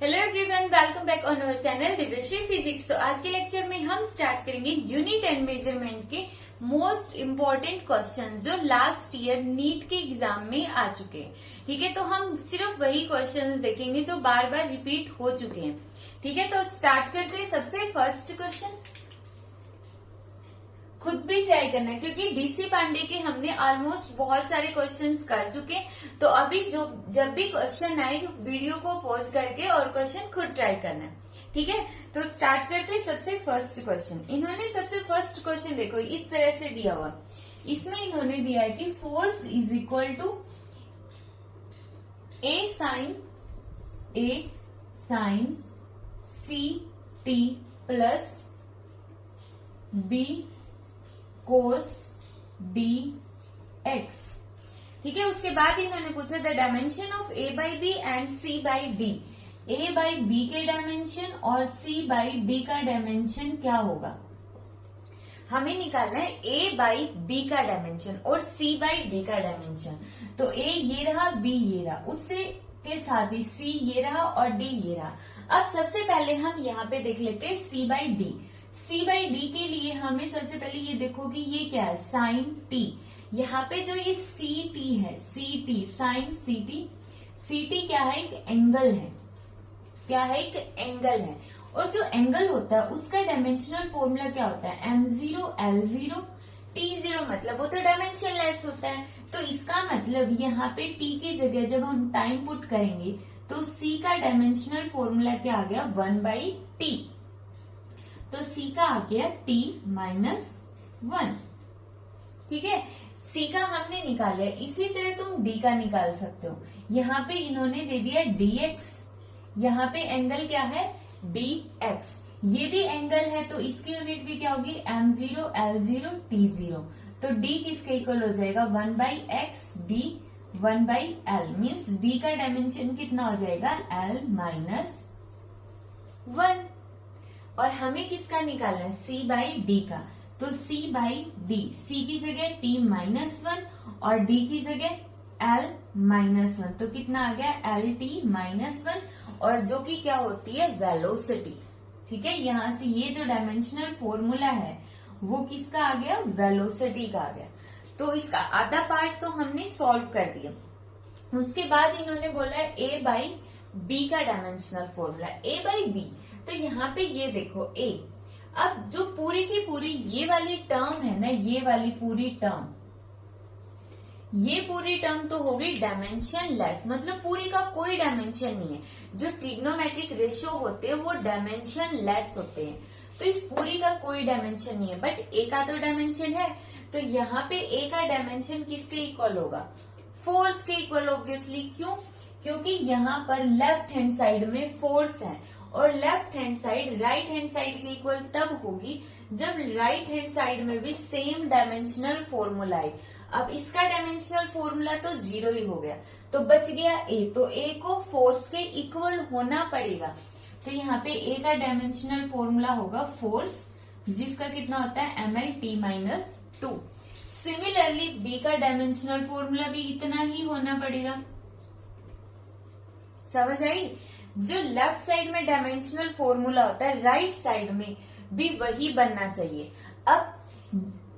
Hello everyone, welcome back on our channel Divyashree physics. तो आज के लेक्चर में हम स्टार्ट करेंगे यूनिट एंड मेजरमेंट के मोस्ट इम्पोर्टेंट क्वेश्चंस जो लास्ट ईयर नीट के एग्जाम में आ चुके हैं। ठीक है, तो हम सिर्फ वही क्वेश्चंस देखेंगे जो बार बार रिपीट हो चुके हैं। ठीक है, तो स्टार्ट करते हैं। सबसे फर्स्ट क्वेश्चन खुद भी ट्राई करना है क्योंकि डीसी पांडे के हमने ऑलमोस्ट बहुत सारे क्वेश्चंस कर चुके। तो अभी जब भी क्वेश्चन आए वीडियो को पॉज करके और क्वेश्चन खुद ट्राई करना है। ठीक है, तो स्टार्ट करते हैं। सबसे फर्स्ट क्वेश्चन, इन्होंने सबसे फर्स्ट क्वेश्चन देखो इस तरह से दिया हुआ। इसमें इन्होंने दिया है कि force is equal to A sine C T plus B cos D X. ठीक है, उसके बाद इन्होंने पूछा the dimension of A by B and C by D. A by B के डायमेंशन और सी बाई डी का डायमेंशन क्या होगा। हमें निकालना है ए बाई बी का डायमेंशन और सी बाई डी का डायमेंशन। तो ए ये रहा, बी ये रहा, उससे के साथ ही सी ये रहा और डी ये रहा। अब सबसे पहले हम यहाँ पे देख लेते हैं C by D. C by D के लिए हमें सबसे पहले ये देखो कि ये क्या है, साइन टी। यहाँ पे जो ये सी टी है, C T sine C T क्या है, एक एंगल है। क्या है, एक एंगल है। और जो एंगल होता है उसका डायमेंशनल फॉर्मूला क्या होता है, m0 L0 T0, मतलब वो तो डायमेंशन लेस होता है। तो इसका मतलब यहाँ पे t की जगह जब हम टाइम पुट करेंगे तो c का डायमेंशनल फॉर्मूला क्या आ गया, 1/t। तो c का आ गया t माइनस 1। ठीक है, c का हमने निकाला है। इसी तरह तुम d का निकाल सकते हो। यहाँ पे इन्होंने दे दिया dx, यहाँ पे एंगल क्या है, dx। ये भी एंगल है तो इसकी यूनिट भी क्या होगी, m0 L0 T0। तो d किसके इक्वल हो जाएगा, 1/x d 1/l means d का डायमेंशन कितना हो जाएगा, l माइनस 1। और हमें किसका निकालना है, c बाई डी का। तो c बाई डी, c की जगह t माइनस 1 और d की जगह l माइनस 1। तो कितना आ गया, l t माइनस 1, और जो कि क्या होती है, वेलोसिटी। ठीक है, यहाँ से ये जो डायमेंशनल फॉर्मूला है वो किसका आ गया, वेलोसिटी का आ गया। तो इसका आधा पार्ट तो हमने सॉल्व कर दिया। उसके बाद इन्होंने बोला है a बाई बी का dimensional formula, a by B. तो यहाँ पे ये देखो a, अब जो पूरी की पूरी ये वाली टर्म है ना, ये वाली पूरी टर्म, ये पूरी टर्म तो हो गई डायमेंशन लेस, मतलब पूरी का कोई डायमेंशन नहीं है। जो ट्रिग्नोमेट्रिक रेशियो होते हैं वो डायमेंशन लेस होते हैं। तो इस पूरी का कोई डायमेंशन नहीं है, बट ए का तो डायमेंशन है। तो यहाँ पे ए का डायमेंशन किसके इक्वल होगा, फोर्स के इक्वल ऑब्वियसली। क्यों, क्योंकि यहाँ पर लेफ्ट हैंड साइड में फोर्स है और left hand side right hand side के इक्वल तब होगी जब राइट हैंड साइड में भी सेम डायमेंशनल फॉर्मूला है। अब इसका डायमेंशनल फॉर्मूला तो 0 ही हो गया, तो बच गया a। तो a को फोर्स के इक्वल होना पड़ेगा। तो यहाँ पे a का डायमेंशनल फॉर्मूला होगा फोर्स, जिसका कितना होता है, ml t minus 2। Similarly b का डायमेंशनल फॉर्मूला भी इतना ही होना पड़ेगा। समझ आई। जो लेफ्ट साइड में डायमेंशनल फॉर्मूला होता है राइट साइड में भी वही बनना चाहिए। अब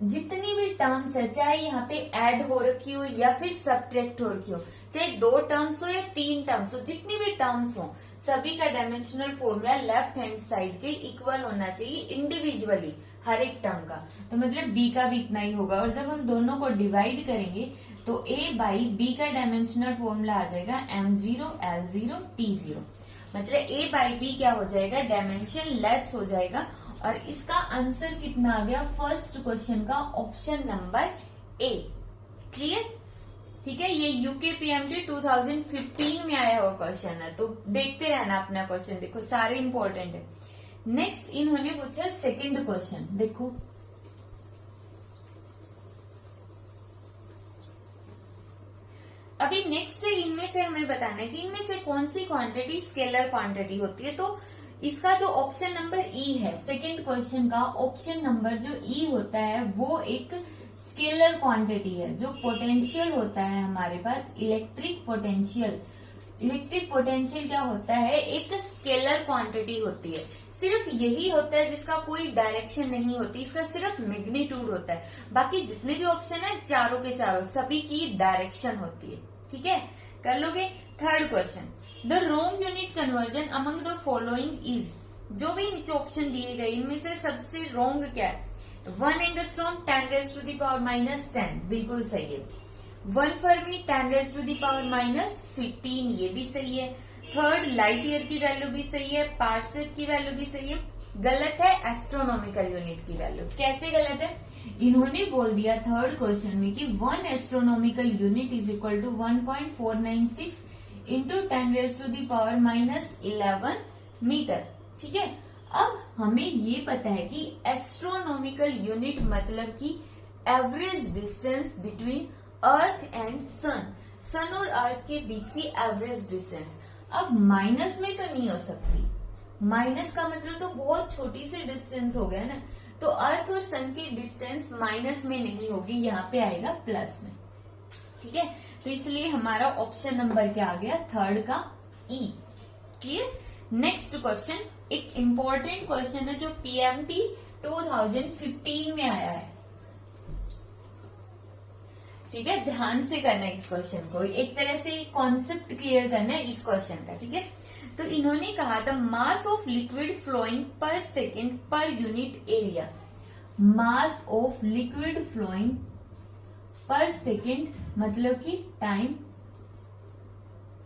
जितनी भी टर्म्स है, चाहे यहाँ पे ऐड हो रखी हो या फिर सब्ट्रैक्ट हो रखी हो, चाहे 2 टर्म्स हो या 3 टर्म्स हो, जितनी भी टर्म्स हो सभी का dimensional formula left hand side के इक्वल होना चाहिए इंडिविजुअली हर एक टर्म का। तो मतलब b का भी इतना ही होगा। और जब हम दोनों को डिवाइड करेंगे तो a बाई बी का डायमेंशनल फॉर्मूला आ जाएगा m0 L0 T0। मतलब a बाई बी क्या हो जाएगा, डायमेंशन लेस हो जाएगा। और इसका आंसर कितना आ गया, फर्स्ट क्वेश्चन का ऑप्शन नंबर ए। क्लियर। ठीक है, ये यूकेपीएमटी 2015 में आया हुआ क्वेश्चन है, तो देखते रहना अपना क्वेश्चन, देखो सारे इंपॉर्टेंट है। नेक्स्ट इन्होंने पूछा सेकंड क्वेश्चन, देखो अभी नेक्स्ट इनमें से हमें बताना है कि इनमें से कौन सी क्वांटिटी स्केलर क्वांटिटी होती है। तो इसका जो ऑप्शन नंबर ई है, सेकंड क्वेश्चन का ऑप्शन नंबर जो ई होता है वो एक स्केलर क्वांटिटी है। जो पोटेंशियल होता है हमारे पास, इलेक्ट्रिक पोटेंशियल, इलेक्ट्रिक पोटेंशियल क्या होता है, एक स्केलर क्वांटिटी होती है। सिर्फ यही होता है जिसका कोई डायरेक्शन नहीं होती, इसका सिर्फ मैग्नीट्यूड होता है। बाकी जितने भी ऑप्शन है चारों के चारों सभी की डायरेक्शन होती है। ठीक है, कर लोगे। Third question, the wrong unit conversion among the following is, जो भी नीचे ऑप्शन दिए गए इनमें से सबसे रोंग क्या है? 1 एंगस्ट्रॉम 10⁻⁻10, बिल्कुल सही है। 1 फर्मी 10⁻⁻15, ये भी सही है। थर्ड, लाइट ईयर की वैल्यू भी सही है, पार्सेक की वैल्यू भी सही है। गलत है एस्ट्रोनॉमिकल यूनिट की वैल्यू। कैसे गलत है? इन्होंने बोल दिया थर्ड क्वेश्चन में कि 1 astronomical unit is equal to 1.496 into 10⁻⁻11 metre. ठीक है, अब हमें ये पता है कि एस्ट्रोनॉमिकल यूनिट मतलब कि average distance between earth and sun, sun और अर्थ के बीच की एवरेज डिस्टेंस। अब माइनस में तो नहीं हो सकती, माइनस का मतलब तो बहुत छोटी सी डिस्टेंस हो गया ना, तो अर्थ और सन की डिस्टेंस माइनस में नहीं होगी, यहाँ पे आएगा प्लस में। ठीक है, तो इसलिए हमारा ऑप्शन नंबर क्या आ गया? थर्ड का ई। क्लियर। नेक्स्ट क्वेश्चन एक इम्पोर्टेंट क्वेश्चन है जो पीएमटी 2015 में आया है। ठीक है, ध्यान से करना है इस क्वेश्चन को, एक तरह से कॉन्सेप्ट क्लियर करना है इस क्वेश्चन का। ठीक है, तो इन्होंने कहा था mass of liquid flowing per second per unit area. Mass of liquid flowing per second मतलब कि टाइम,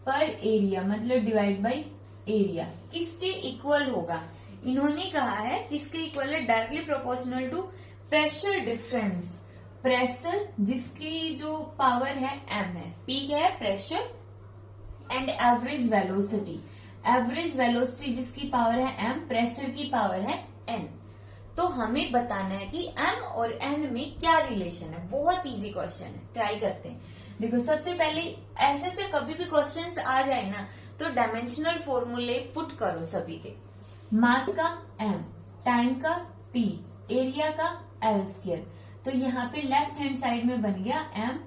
पर एरिया मतलब डिवाइड बाय एरिया, किसके इक्वल होगा? इन्होंने कहा है किसके इक्वल है? Directly proportional to pressure difference. Pressure जिसकी जो पावर है m है, p क्या है? Pressure, and average velocity, average velocity जिसकी पावर है m, प्रेशर की पावर है n। तो हमें बताना है कि m और n में क्या रिलेशन है। बहुत इजी क्वेश्चन है, ट्राई करते हैं। देखो, सबसे पहले ऐसे से कभी भी क्वेश्चंस आ जाए ना तो डायमेंशनल फॉर्मूले पुट करो सभी के। मास का m, टाइम का t, एरिया का l स्क्वायर। तो यहाँ पे लेफ्ट हैंड साइड में बन गया m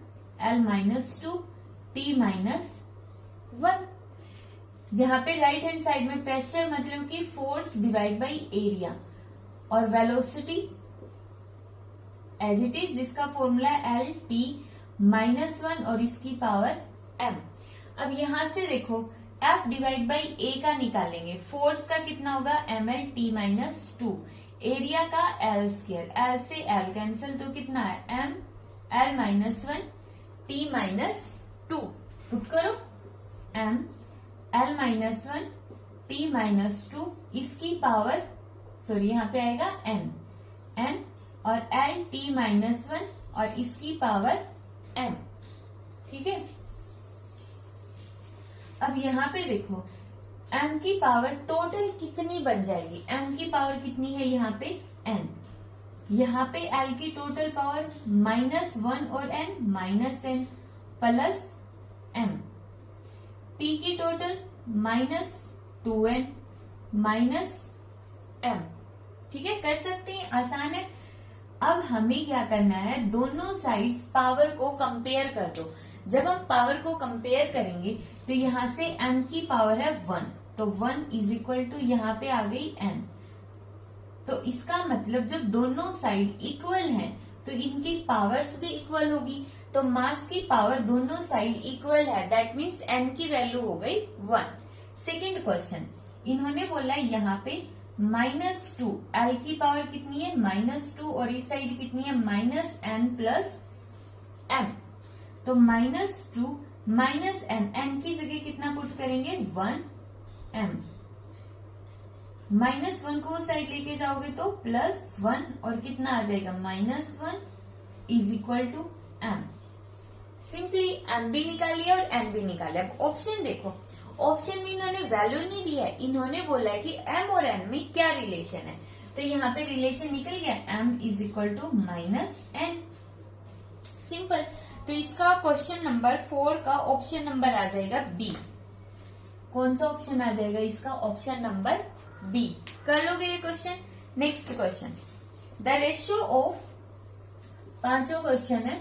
l-2 t-1। यहाँ पे राइट हैंड साइड में प्रेशर मतलब कि फोर्स डिवाइड बाय एरिया, और वेलोसिटी एज इट इज जिसका फॉर्मूला है l-t-1 और इसकी पावर m। अब यहां से देखो F डिवाइड बाई A का निकालेंगे, फोर्स का कितना होगा? ml-t-2, एरिया का l स्क्वायर, l से l कैंसिल तो कितना है? m l-1 t-2। पुट करो m l-1 t-2 इसकी पावर, सॉरी यहाँ पे आएगा n और l t-1 और इसकी पावर m। ठीक है, अब यहाँ पे देखो m की पावर टोटल कितनी बन जाएगी? m की पावर कितनी है यहाँ पे? n। यहाँ पे l की टोटल पावर -1 और n प्लस m। t की टोटल -2n m। ठीक है, कर सकते हैं, आसान है। अब हमें क्या करना है? दोनों साइड्स पावर को कंपेयर कर दो। जब हम पावर को कंपेयर करेंगे तो यहाँ से m की पावर है 1, तो 1 इज इक्वल टू यहाँ पे आ गई n। तो इसका मतलब जब दोनों साइड इक्वल हैं तो इनकी पावर्स भी इक्वल होगी। तो मास की पावर दोनों साइड इक्वल है, दैट मीन्स n की वैल्यू हो गई 1। सेकेंड क्वेश्चन, इन्होंने बोला यहाँ पे -2, l की पावर कितनी है? -2 और इस साइड कितनी है? -n plus m। तो -2 -n की जगह कितना पुट करेंगे? 1m। -1 को साइड लेके जाओगे तो +1 और कितना आ जाएगा? -1 is equal to m। Simply m भी निकाल लिया और n भी निकाल लिया। अब ऑप्शन देखो, ऑप्शन में इन्होंने वैल्यू नहीं दिया है, इन्होंने बोला है कि m और n में क्या रिलेशन है। तो यहाँ पे रिलेशन निकल गया, m is equal to -n। Simple. तो इसका क्वेश्चन नंबर 4 का ऑप्शन नंबर आ जाएगा बी। कौन सा ऑप्शन आ जाएगा इसका? Option number B. कर लोगे ये question. Next question, the ratio of, पांचों क्वेश्चन है,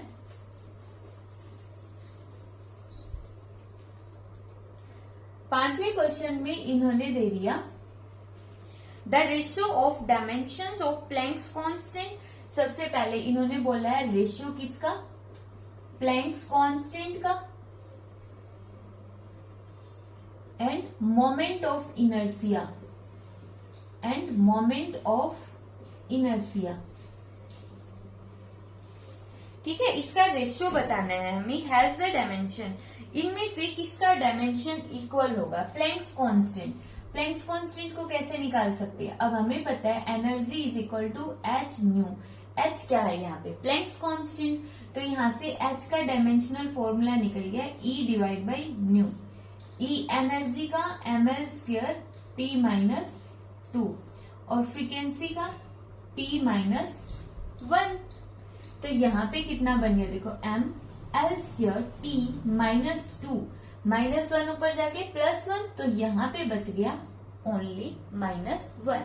5वें क्वेश्चन में इन्होंने दे दिया the ratio of dimensions of Planck's constant. सबसे पहले इन्होंने बोला है रेशियो किसका, प्लैंक्स कांस्टेंट का, एंड मोमेंट ऑफ इनर्शिया, ठीक है। इसका रेशियो बताना है हमें, हैज द डायमेंशन, इनमें से किसका डायमेंशन इक्वल होगा प्लैंक्स कांस्टेंट। प्लैंक्स कांस्टेंट को कैसे निकाल सकते हैं, अब हमें पता है energy is equal to H nu. H क्या है यहाँ पे, प्लैंक्स कांस्टेंट, तो यहाँ से एच का डायमेंशनल फॉर्मूला निकल गया ई divide by new. E energy का ml² T-2 और फ्रीक्वेंसी का T-1। तो यहाँ पे कितना बन गया देखो, ml² T-2, -1 ऊपर जाके +1, तो यहाँ पे बच गया only -1।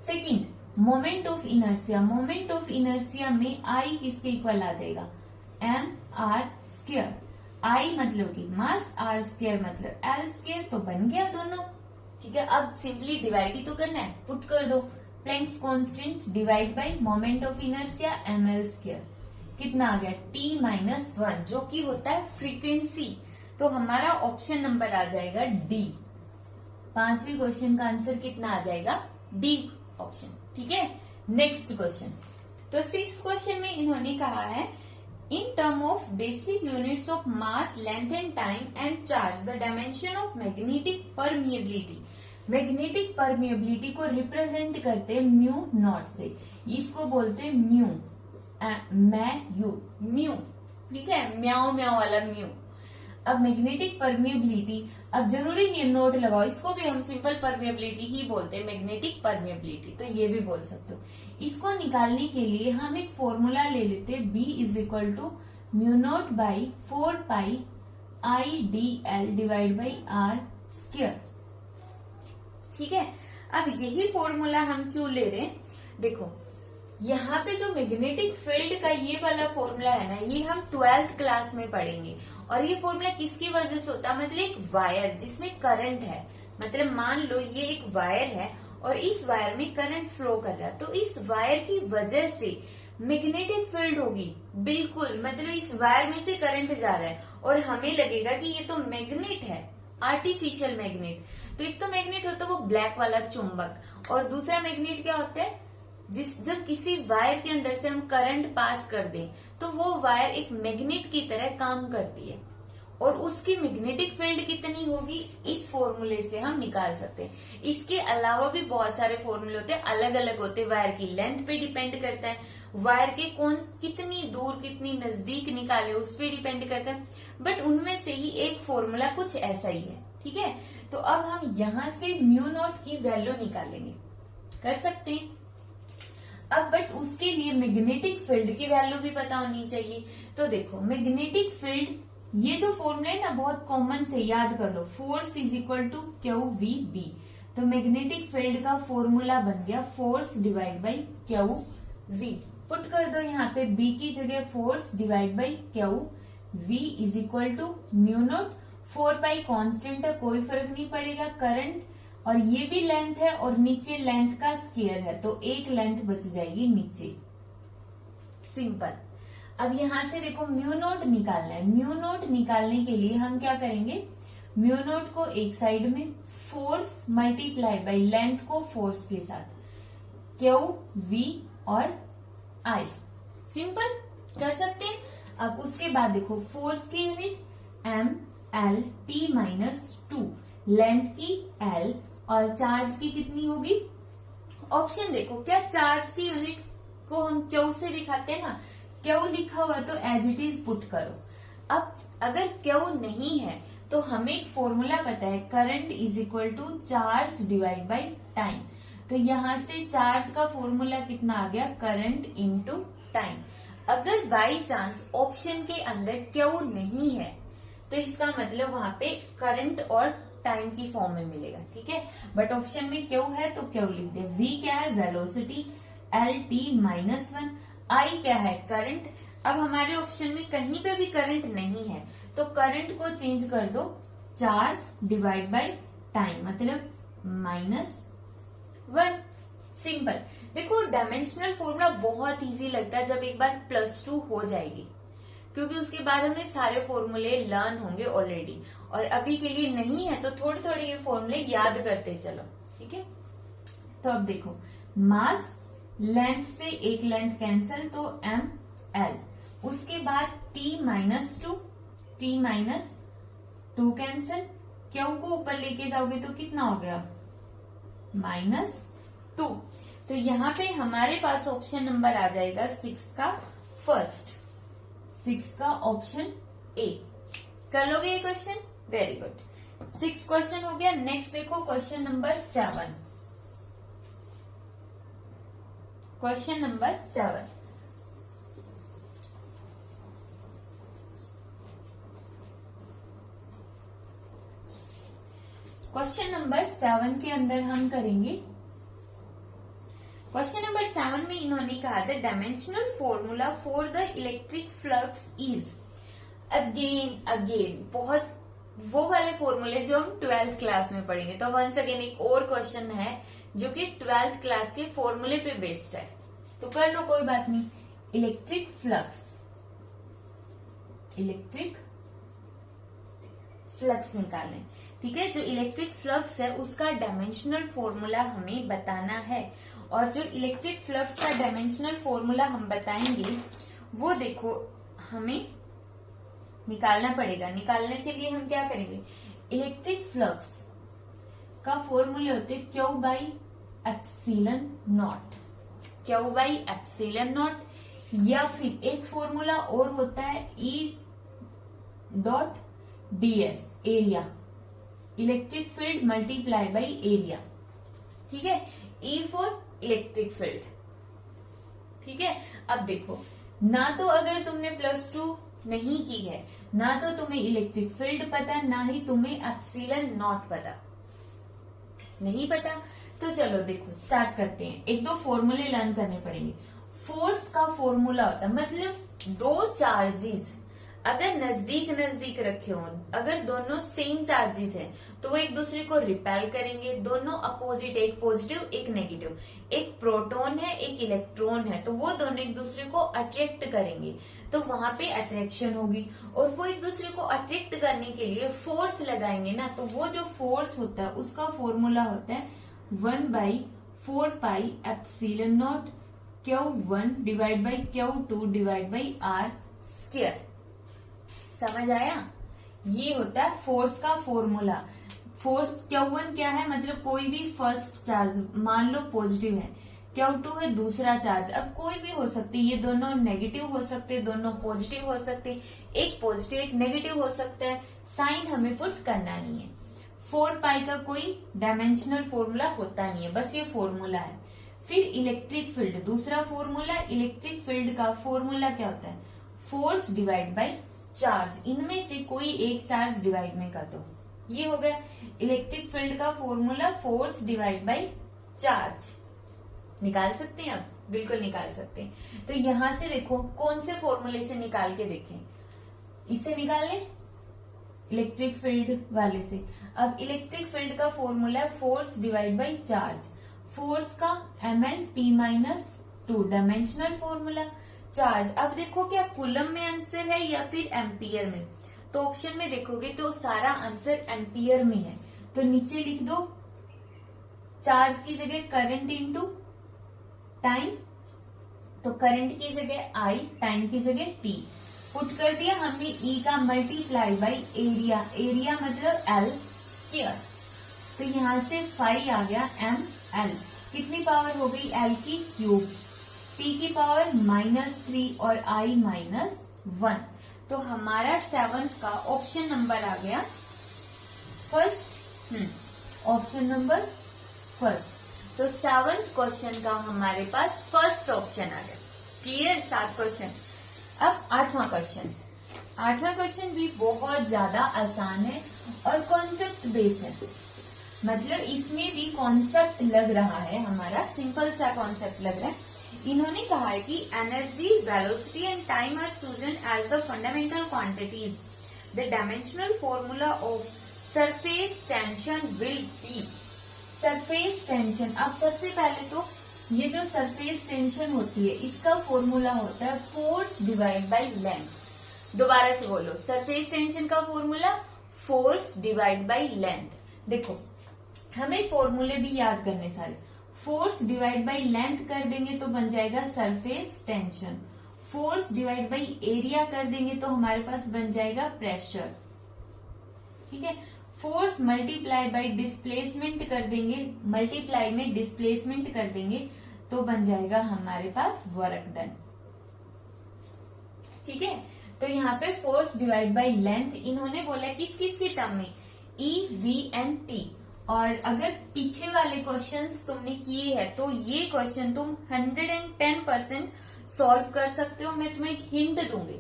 Second, moment of inertia. Moment of inertia में आई किसके इक्वल आ जाएगा, mr²। आई मतलब कि मास, r² मतलब l², तो बन गया दोनों, ठीक है। अब सिंपली डिवाइड ही तो करना है, पुट कर दो, Planck's constant divide by moment of inertia ml², कितना आ गया T-1, जो कि होता है फ्रीक्वेंसी। तो हमारा ऑप्शन नंबर आ जाएगा डी। 5वें क्वेश्चन का आंसर कितना आ जाएगा, डी ऑप्शन, ठीक है। नेक्स्ट क्वेश्चन, तो 6th क्वेश्चन में इन्होंने कहा है in term of basic units of mass, length and time and charge the dimension of magnetic permeability. Magnetic permeability को रिप्रेजेंट करते हैं म्यू नॉट से, इसको बोलते हैं म्यू, म्यू, ठीक है, म्याओ म्याओ वाला म्यू। अब मैग्नेटिक परमिएबिलिटी, अब जरूरी नहीं नोट लगाओ, इसको भी हम सिंपल परमिएबिलिटी ही बोलते हैं, मैग्नेटिक परमिएबिलिटी, तो ये भी बोल सकते हो। इसको निकालने के लिए हम एक फॉर्मूला ले लेते हैं, B is equal to μ0 by 4π IDL divide by r², ठीक है। अब यही फॉर्मूला हम क्यों ले रहे हैं, देखो यहाँ पे जो मैग्नेटिक फील्ड का ये वाला फॉर्मूला है ना, ये हम 12th क्लास में पढ़ेंगे। और ये फॉर्मूला किसकी वजह से होता है, मतलब एक वायर जिसमें करंट है, मतलब मान लो ये एक वायर है और इस वायर में करंट फ्लो कर रहा है, तो इस वायर की वजह से मैग्नेटिक फील्ड होगी, बिल्कुल, मतलब इस वायर में से करंट जा रहा है और हमें लगेगा कि ये तो मैग्नेट है, आर्टिफिशियल मैग्नेट। तो एक तो मैग्नेट होता है वो ब्लैक वाला चुंबक, और दूसरा मैग्नेट क्या होता है, जब किसी वायर के अंदर से हम करंट पास कर दें तो वो वायर एक मैग्नेट की तरह काम करती है, और उसकी मैग्नेटिक फील्ड कितनी होगी इस फॉर्मूले से हम निकाल सकते हैं। इसके अलावा भी बहुत सारे फॉर्मूले होते हैं, अलग अलग होते हैं, वायर की लेंथ पे डिपेंड करता है, वायर के कौन कितनी दूर कितनी नजदीक निकाले उस पर डिपेंड करता है, बट उनमें से ही एक फॉर्मूला कुछ ऐसा ही है, ठीक है। तो अब हम यहाँ से μ0 की वैल्यू निकालेंगे, कर सकते हैं। अब बट उसके लिए मैग्नेटिक फील्ड की वैल्यू भी पता होनी चाहिए। तो देखो मैग्नेटिक फील्ड, ये जो फॉर्मूला है ना बहुत कॉमन से याद कर लो, force is equal to QVB। तो मैग्नेटिक फील्ड का फॉर्मूला बन गया force divide by QV। Put कर दो यहाँ पे B की जगह force divide by QV is equal to μ0, 4π constant है, कोई फर्क नहीं पड़ेगा, करंट, और ये भी लेंथ है और नीचे लेंथ का स्क्वायर है, तो एक लेंथ बच जाएगी नीचे, सिंपल। अब यहां से देखो μ0 निकालना है, μ0 निकालने के लिए हम क्या करेंगे, μ0 को एक साइड में, फोर्स मल्टीप्लाई बाई लेंथ को फोर्स के साथ, QV और I, सिंपल कर सकते हैं। अब उसके बाद देखो फोर्स की यूनिट mLT-2, लेंथ की L, और चार्ज की कितनी होगी, ऑप्शन देखो, क्या चार्ज की यूनिट को हम Q से दिखाते हैं ना, Q लिखा हुआ तो एज इट इज पुट करो। अब अगर Q नहीं है तो हमें एक फॉर्मूला पता है, current is equal to charge divide by time. तो यहां से चार्ज का फॉर्मूला कितना आ गया, करंट इंटू टाइम। अगर बाई चांस ऑप्शन के अंदर Q नहीं है तो इसका मतलब वहां पे करंट और टाइम की फॉर्म में मिलेगा, ठीक है। बट ऑप्शन में Q है तो Q लिख दे। V क्या है, वेलोसिटी, LT-1, I क्या है, करंट। अब हमारे ऑप्शन में कहीं पे भी करंट नहीं है तो करंट को चेंज कर दो चार्ज डिवाइड बाय टाइम, मतलब -1। सिंपल। देखो डायमेंशनल फॉर्मूला बहुत इजी लगता है जब एक बार +2 हो जाएगी, क्योंकि उसके बाद हमें सारे फॉर्मूले लर्न होंगे ऑलरेडी, और अभी के लिए नहीं है तो थोड़े थोड़े ये फॉर्मूले याद करते चलो, ठीक है। तो अब देखो मास लेंथ से एक लेंथ कैंसिल तो ml, उसके बाद t-2 t-2 कैंसिल, क्यू को ऊपर लेके जाओगे तो कितना हो गया -2। तो यहाँ पे हमारे पास ऑप्शन नंबर आ जाएगा 6 का फर्स्ट, 6 का ऑप्शन ए। कर लोगे ये क्वेश्चन? Very good. 6 क्वेश्चन हो गया। नेक्स्ट देखो question number 7। Question number 7, question number 7 के अंदर हम करेंगे, क्वेश्चन नंबर 7 में इन्होंने कहा the dimensional formula for the electric flux is, again बहुत वो वाले फॉर्मूले जो हम 12th क्लास में पढ़ेंगे। तो वंस अगेन एक और क्वेश्चन है जो कि 12th क्लास के फॉर्मूले पे बेस्ड है, तो कर लो कोई बात नहीं। इलेक्ट्रिक फ्लक्स निकालें, ठीक है। जो इलेक्ट्रिक फ्लक्स है उसका डायमेंशनल फॉर्मूला हमें बताना है, और जो इलेक्ट्रिक फ्लक्स का डायमेंशनल फॉर्मूला हम बताएंगे वो देखो हमें निकालना पड़ेगा। निकालने के लिए हम क्या करेंगे, इलेक्ट्रिक फ्लक्स का फॉर्मूले होते Q/ε0, Q/ε0, या फिर एक फॉर्मूला और होता है E.ds, area, electric field multiply by area, ठीक है। E फॉर इलेक्ट्रिक फील्ड, ठीक है। अब देखो ना तो अगर तुमने +2 नहीं की है, ना तो तुम्हें इलेक्ट्रिक फील्ड पता, ना ही तुम्हें ε0 पता, नहीं पता, तो चलो देखो स्टार्ट करते हैं। एक दो फॉर्मूले लर्न करने पड़ेंगे। फोर्स का फॉर्मूला होता है, मतलब दो चार्जेस अगर नजदीक नजदीक रखे हो, अगर दोनों सेम चार्जेस हैं तो वो एक दूसरे को रिपेल करेंगे, दोनों अपोजिट, एक पॉजिटिव एक नेगेटिव, एक प्रोटॉन है एक इलेक्ट्रॉन है, तो वो दोनों एक दूसरे को अट्रैक्ट करेंगे, तो वहां पे अट्रैक्शन होगी, और वो एक दूसरे को अट्रैक्ट करने के लिए फोर्स लगाएंगे ना, तो वो जो फोर्स होता है उसका फॉर्मूला होता है 1/4πε0 Q1 divide by Q2 divide by r²। समझ आया? ये होता है फोर्स का फॉर्मूला। फोर्स Q1 क्या है, मतलब कोई भी फर्स्ट चार्ज, मान लो पॉजिटिव है, Q2 है दूसरा चार्ज, अब कोई भी हो सकती है, ये दोनों नेगेटिव हो सकते हैं, दोनों पॉजिटिव हो सकते हैं, एक पॉजिटिव एक नेगेटिव हो सकता है, साइन हमें पुट करना नहीं है। 4π का कोई डायमेंशनल फॉर्मूला होता नहीं है, बस ये फॉर्मूला है। फिर इलेक्ट्रिक फील्ड, दूसरा फॉर्मूला, इलेक्ट्रिक फील्ड का फॉर्मूला क्या होता है, फोर्स डिवाइड बाई चार्ज, इनमें से कोई एक चार्ज डिवाइड में कर दो, ये हो गया इलेक्ट्रिक फील्ड का formula, force divide by charge. निकाल सकते हैं? अब बिल्कुल निकाल सकते हैं। तो यहां से देखो कौन से फॉर्मूले से निकाल के देखें, इससे निकाल लें, इलेक्ट्रिक फील्ड वाले से। अब इलेक्ट्रिक फील्ड का फॉर्मूला है force divide by charge, force का ml/t-2 डायमेंशनल फॉर्मूला, चार्ज। अब देखो क्या कूलम में आंसर है या फिर एम्पियर में, तो ऑप्शन में देखोगे तो सारा आंसर एम्पियर में है, तो नीचे लिख दो चार्ज की जगह करंट इनटू टाइम, तो करंट की जगह I, टाइम की जगह T पुट कर दिया हमने। E का मल्टीप्लाई बाई एरिया, एरिया मतलब L², तो यहां से फाई आ गया ml, कितनी पावर हो गई L की क्यूब, T की पावर -3 और I -1, तो हमारा 7th का ऑप्शन नंबर आ गया फर्स्ट, ऑप्शन नंबर फर्स्ट। तो 7th क्वेश्चन का हमारे पास फर्स्ट ऑप्शन आ गया। क्लियर? 7 क्वेश्चन। अब 8वां क्वेश्चन। 8वां क्वेश्चन भी बहुत ज्यादा आसान है और कॉन्सेप्ट बेस्ड है, मतलब इसमें भी कॉन्सेप्ट लग रहा है, हमारा सिंपल सा कॉन्सेप्ट लग रहा है। इन्होंने कहा है कि energy, velocity and time are chosen as the fundamental quantities. The dimensional formula of surface tension will be. Surface tension, अब सबसे पहले तो ये जो सरफेस टेंशन होती है इसका फॉर्मूला होता है फोर्स डिवाइड बाय लेंथ। दोबारा से बोलो, सरफेस टेंशन का formula force divide by length. देखो हमें फॉर्मूले भी याद करने सारे। फोर्स डिवाइड बाय लेंथ कर देंगे तो बन जाएगा surface tension. Force divide by area कर देंगे तो हमारे पास बन जाएगा प्रेशर। ठीक है, फोर्स मल्टीप्लाई बाय डिस्प्लेसमेंट कर देंगे, मल्टीप्लाई में डिस्प्लेसमेंट कर देंगे तो बन जाएगा हमारे पास वर्क डन। ठीक है, तो यहाँ पे फोर्स डिवाइड बाय लेंथ इन्होंने बोला किस किस के टर्म में, ई, वी एंड टी। और अगर पीछे वाले क्वेश्चंस तुमने किए हैं तो ये क्वेश्चन तुम 110% सॉल्व कर सकते हो, मैं तुम्हें हिंट दूंगी।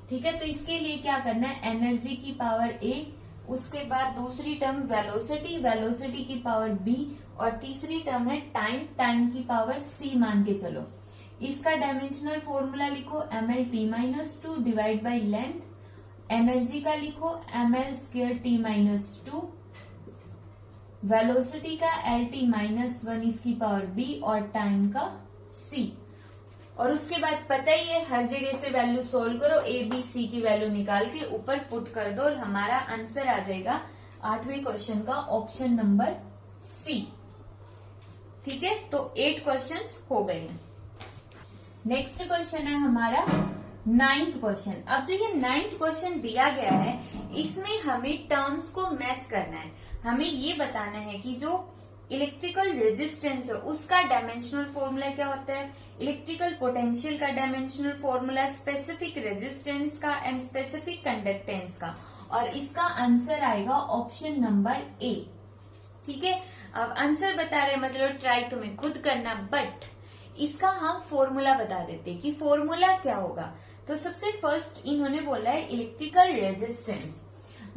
ठीक है, तो इसके लिए क्या करना है, एनर्जी की पावर ए, उसके बाद दूसरी टर्म वेलोसिटी, वेलोसिटी की पावर बी, और तीसरी टर्म है टाइम, टाइम की पावर सी मान के चलो। इसका डायमेंशनल फॉर्मूला लिखो ml_t-2 divide by length, energy का लिखो ml²t-2, वेलोसिटी का LT-1 इसकी पावर बी, और टाइम का सी। और उसके बाद पता ही है हर जगह से वैल्यू सोल्व करो, ए बी सी की वैल्यू निकाल के ऊपर पुट कर दो और हमारा आंसर आ जाएगा 8वें क्वेश्चन का ऑप्शन नंबर सी। ठीक है, तो 8 क्वेश्चंस हो गए हैं। नेक्स्ट क्वेश्चन है हमारा 9th क्वेश्चन। अब जो ये 9th क्वेश्चन दिया गया है इसमें हमें टर्म्स को मैच करना है। हमें ये बताना है कि जो इलेक्ट्रिकल रेजिस्टेंस है उसका डायमेंशनल फॉर्मूला क्या होता है, इलेक्ट्रिकल पोटेंशियल का डायमेंशनल फॉर्मूला, स्पेसिफिक रेजिस्टेंस का एंड स्पेसिफिक कंडक्टेंस का, और इसका आंसर आएगा ऑप्शन नंबर ए। ठीक है, अब आंसर बता रहे मतलब ट्राई तुम्हें खुद करना, बट इसका हम फॉर्मूला बता देते कि फॉर्मूला क्या होगा। तो सबसे फर्स्ट इन्होंने बोला है इलेक्ट्रिकल रेजिस्टेंस।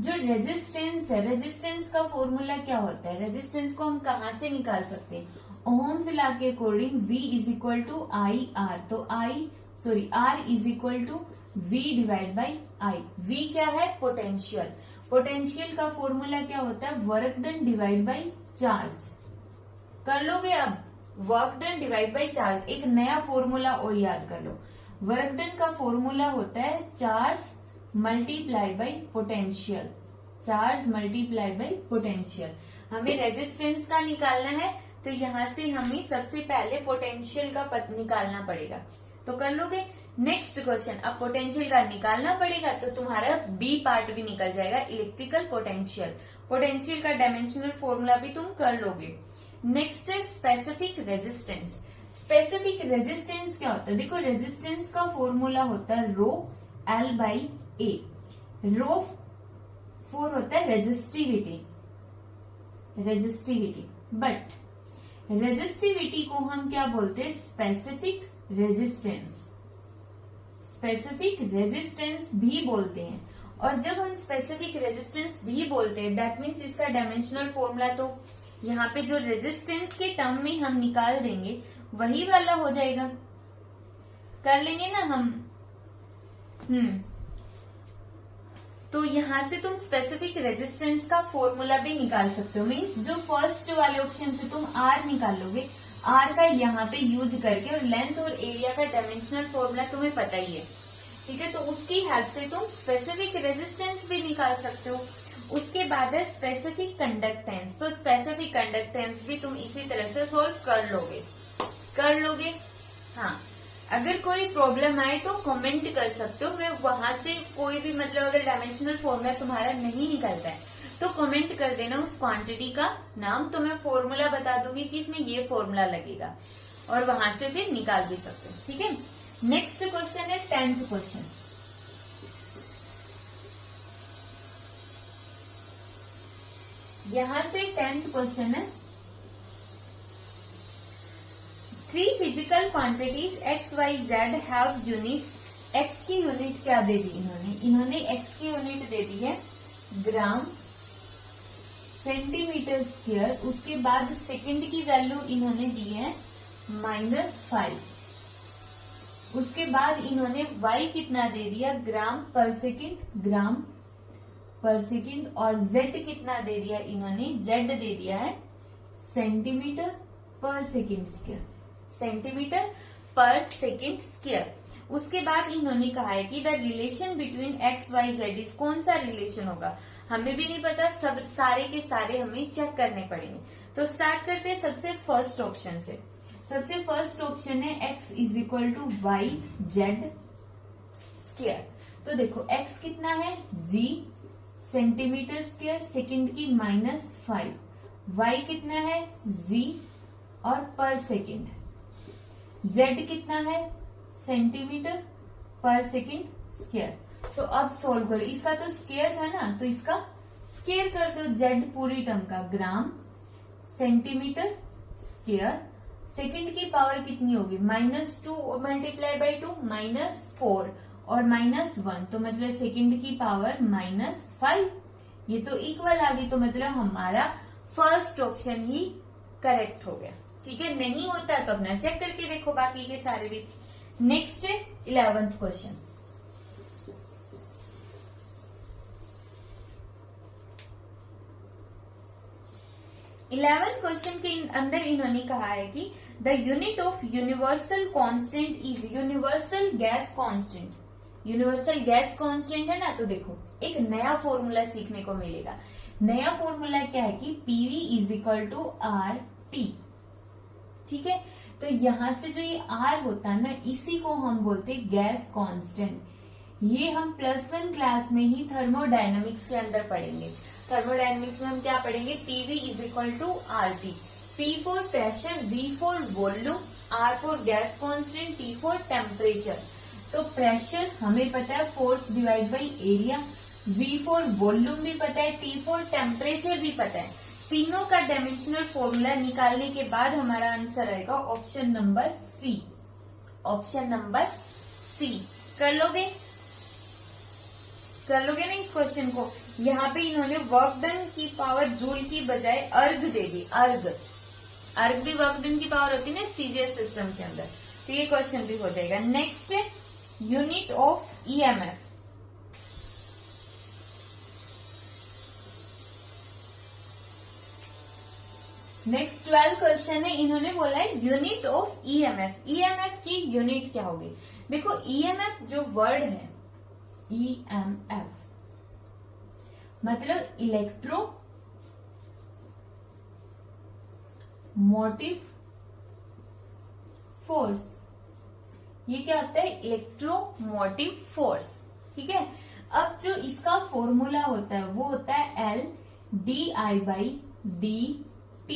जो रेजिस्टेंस है, रेजिस्टेंस का फॉर्मूला क्या होता है, रेजिस्टेंस को हम कहां से निकाल सकते हैं, ओहम्स लॉ के अकॉर्डिंग V = IR। तो R = V divide by I। V क्या है, पोटेंशियल। पोटेंशियल का फॉर्मूला क्या होता है, work done divide by charge. कर लोगे अब, work done divide by charge, एक नया फॉर्मूला और याद कर लो। वर्क डन का फॉर्मूला होता है charge multiply by potential, charge multiply by potential. हमें रेजिस्टेंस का निकालना है तो यहाँ से हमें सबसे पहले पोटेंशियल का निकालना पड़ेगा। तो कर लोगे। नेक्स्ट क्वेश्चन, अब पोटेंशियल का निकालना पड़ेगा तो तुम्हारा बी पार्ट भी निकल जाएगा, इलेक्ट्रिकल पोटेंशियल। पोटेंशियल का डायमेंशनल फॉर्मूला भी तुम कर लोगे। नेक्स्ट है स्पेसिफिक रेजिस्टेंस। स्पेसिफिक रेजिस्टेंस क्या होता है, देखो रेजिस्टेंस का फॉर्मूला होता है rho L by A. Rho for होता है रेजिस्टिविटी, बट रेजिस्टिविटी को हम क्या बोलते हैं, स्पेसिफिक रेजिस्टेंस। स्पेसिफिक रेजिस्टेंस भी बोलते हैं। और जब हम स्पेसिफिक रेजिस्टेंस भी बोलते हैं दैट मीन्स इसका डायमेंशनल फॉर्मूला तो यहाँ पे जो रेजिस्टेंस के टर्म में हम निकाल देंगे वही वाला हो जाएगा। कर लेंगे ना हम। तो यहां से तुम स्पेसिफिक रेजिस्टेंस का फॉर्मूला भी निकाल सकते हो। मीन्स जो फर्स्ट वाले ऑप्शन से तुम R निकाल लोगे, R का यहाँ पे यूज करके, और लेंथ और एरिया का डायमेंशनल फॉर्मूला तुम्हें पता ही है। ठीक है, तो उसकी हेल्प से तुम स्पेसिफिक रेजिस्टेंस भी निकाल सकते हो। उसके बाद है स्पेसिफिक कंडक्टेंस। तो स्पेसिफिक कंडक्टेंस भी तुम इसी तरह से सोल्व कर लोगे। हाँ, अगर कोई प्रॉब्लम आए तो कमेंट कर सकते हो, मैं वहां से कोई भी मतलब अगर डायमेंशनल फॉर्मूला तुम्हारा नहीं निकलता है तो कमेंट कर देना उस क्वांटिटी का नाम, तो मैं फॉर्मूला बता दूंगी कि इसमें ये फॉर्मूला लगेगा, और वहां से फिर निकाल भी सकते हो। ठीक है, नेक्स्ट क्वेश्चन है 10th क्वेश्चन। यहां से 10th क्वेश्चन है, 3 physical quantities x, y, z have units. x की यूनिट क्या दे दी इन्होंने x की यूनिट दे दी है ग्राम सेंटीमीटर स्क्वायर। उसके बाद सेकंड की वैल्यू इन्होंने दी है -5। उसके बाद इन्होंने y कितना दे दिया, ग्राम पर पर सेकेंड, और z कितना दे दिया इन्होंने, z दे दिया है centimetre per second square, centimetre per second square. उसके बाद इन्होंने कहा है कि the relation between X Y Z is, कौन सा रिलेशन होगा हमें भी नहीं पता, सब सारे के सारे हमें चेक करने पड़ेंगे। तो स्टार्ट करते हैं सबसे फर्स्ट ऑप्शन से। सबसे फर्स्ट ऑप्शन है x is equal to Y Z square. तो देखो x कितना है g सेंटीमीटर स्क्वायर सेकेंड की -5, y कितना है g और पर सेकेंड, z कितना है सेंटीमीटर पर सेकेंड स्क्वायर। तो अब सोल्व करो, इसका तो स्क्वायर था ना, तो इसका स्क्वायर कर दो, z पूरी टर्म का ग्राम सेंटीमीटर स्क्वायर, सेकेंड की पावर कितनी होगी -2 मल्टीप्लाई बाई 2 -4 और -1, तो मतलब सेकेंड की पावर -5। ये तो इक्वल आ गई, तो मतलब हमारा फर्स्ट ऑप्शन ही करेक्ट हो गया। ठीक है, नहीं होता तो अपना चेक करके देखो बाकी के सारे भी। नेक्स्ट है 11th क्वेश्चन। 11th क्वेश्चन के अंदर इन्होंने कहा है कि the unit of universal constant is, universal gas constant, universal gas constant है ना, तो देखो एक नया फॉर्मूला सीखने को मिलेगा। नया फॉर्मूला क्या है कि PV is equal to R T. ठीक है, तो यहां से जो ये आर होता है ना, इसी को हम बोलते हैं गैस कांस्टेंट। ये हम +1 क्लास में ही थर्मोडायनामिक्स के अंदर पढ़ेंगे। थर्मोडायनामिक्स में हम क्या पढ़ेंगे, PV is equal to R T. P for pressure, V for volume, R for gas constant, T for temperature. तो प्रेशर हमें पता है force divide by area, V for volume भी पता है, टी फॉर टेम्परेचर भी पता है। तीनों का डायमेंशनल फॉर्मूला निकालने के बाद हमारा आंसर आएगा option number C. Option number C कर लोगे, कर लोगे ना इस क्वेश्चन को। यहाँ पे इन्होंने वर्क डन की पावर जूल की बजाय अर्ग दे दी, अर्ग, अर्ग भी वर्क डन की पावर होती है ना सीजीएस सिस्टम के अंदर, तो ये क्वेश्चन भी हो जाएगा। नेक्स्ट है unit of EMF. Next 12 question है, इन्होंने बोला है यूनिट ऑफ ईएमएफ। ईएमएफ की यूनिट क्या होगी, देखो ईएमएफ जो वर्ड है, ईएमएफ मतलब इलेक्ट्रो मोटिव फोर्स। ये क्या होता है, इलेक्ट्रोमोटिव फोर्स। ठीक है, अब जो इसका फॉर्मूला होता है वो होता है L DI by dt।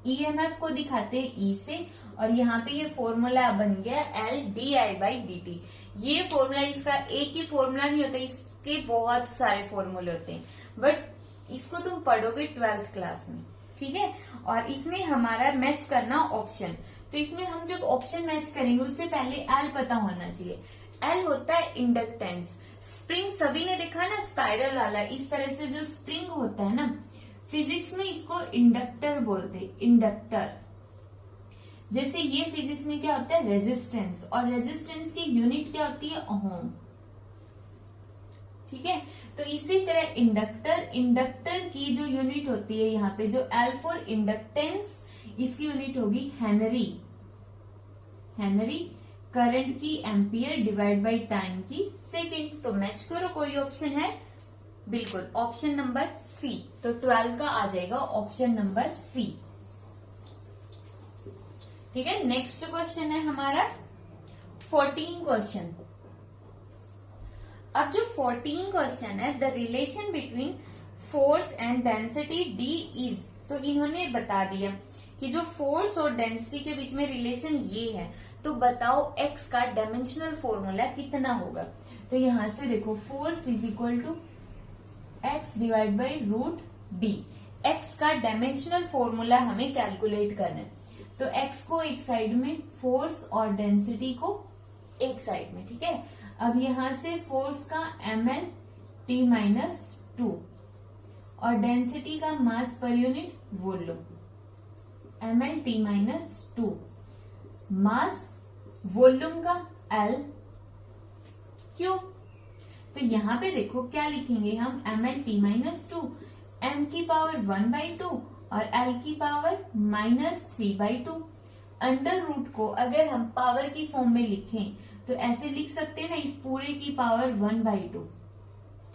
EMF को दिखाते हैं ई से, और यहाँ पे ये फॉर्मूला बन गया L DI बाई dt। ये फॉर्मूला, इसका एक ही फॉर्मूला नहीं होता, इसके बहुत सारे फॉर्मूले होते हैं, बट इसको तुम पढ़ोगे 12th क्लास में। ठीक है, और इसमें हमारा मैच करना ऑप्शन, तो इसमें हम जब ऑप्शन मैच करेंगे उससे पहले एल पता होना चाहिए। एल होता है इंडक्टेंस। स्प्रिंग सभी ने देखा ना, स्पाइरल वाला, इस तरह से जो स्प्रिंग होता है ना, फिजिक्स में इसको इंडक्टर बोलते हैं, इंडक्टर। जैसे ये फिजिक्स में क्या होता है, रेजिस्टेंस, और रेजिस्टेंस की यूनिट क्या होती है, ओम। ठीक है, तो इसी तरह इंडक्टर, इंडक्टर की जो यूनिट होती है यहाँ पे, जो एल फॉर इंडक्टेंस, इसकी यूनिट होगी हेनरी। हेनरी, करंट की एम्पियर डिवाइड बाय टाइम की सेकेंड। तो मैच करो, कोई ऑप्शन है, बिल्कुल ऑप्शन नंबर सी। तो 12 का आ जाएगा ऑप्शन नंबर सी। ठीक है, नेक्स्ट क्वेश्चन है हमारा 14 क्वेश्चन। अब जो 14 क्वेश्चन है, the relation between force and density D is, तो इन्होंने बता दिया कि जो फोर्स और डेंसिटी के बीच में रिलेशन ये है, तो बताओ एक्स का डायमेंशनल फॉर्मूला कितना होगा। तो यहां से देखो, force is equal to X divide by root D. X का डायमेंशनल फॉर्मूला हमें कैलकुलेट करना है, तो एक्स को एक साइड में, फोर्स और डेंसिटी को एक साइड में। ठीक है, अब यहां से फोर्स का ml T-2 और डेंसिटी का mass per unit volume ml T-2, mass volume का L क्यूब। तो यहाँ पे देखो क्या लिखेंगे हम, mlt-2, m की पावर 1/2 और l की पावर -3/2। अंडर रूट को अगर हम पावर की फॉर्म में लिखें तो ऐसे लिख सकते हैं ना, इस पूरे की पावर 1/2।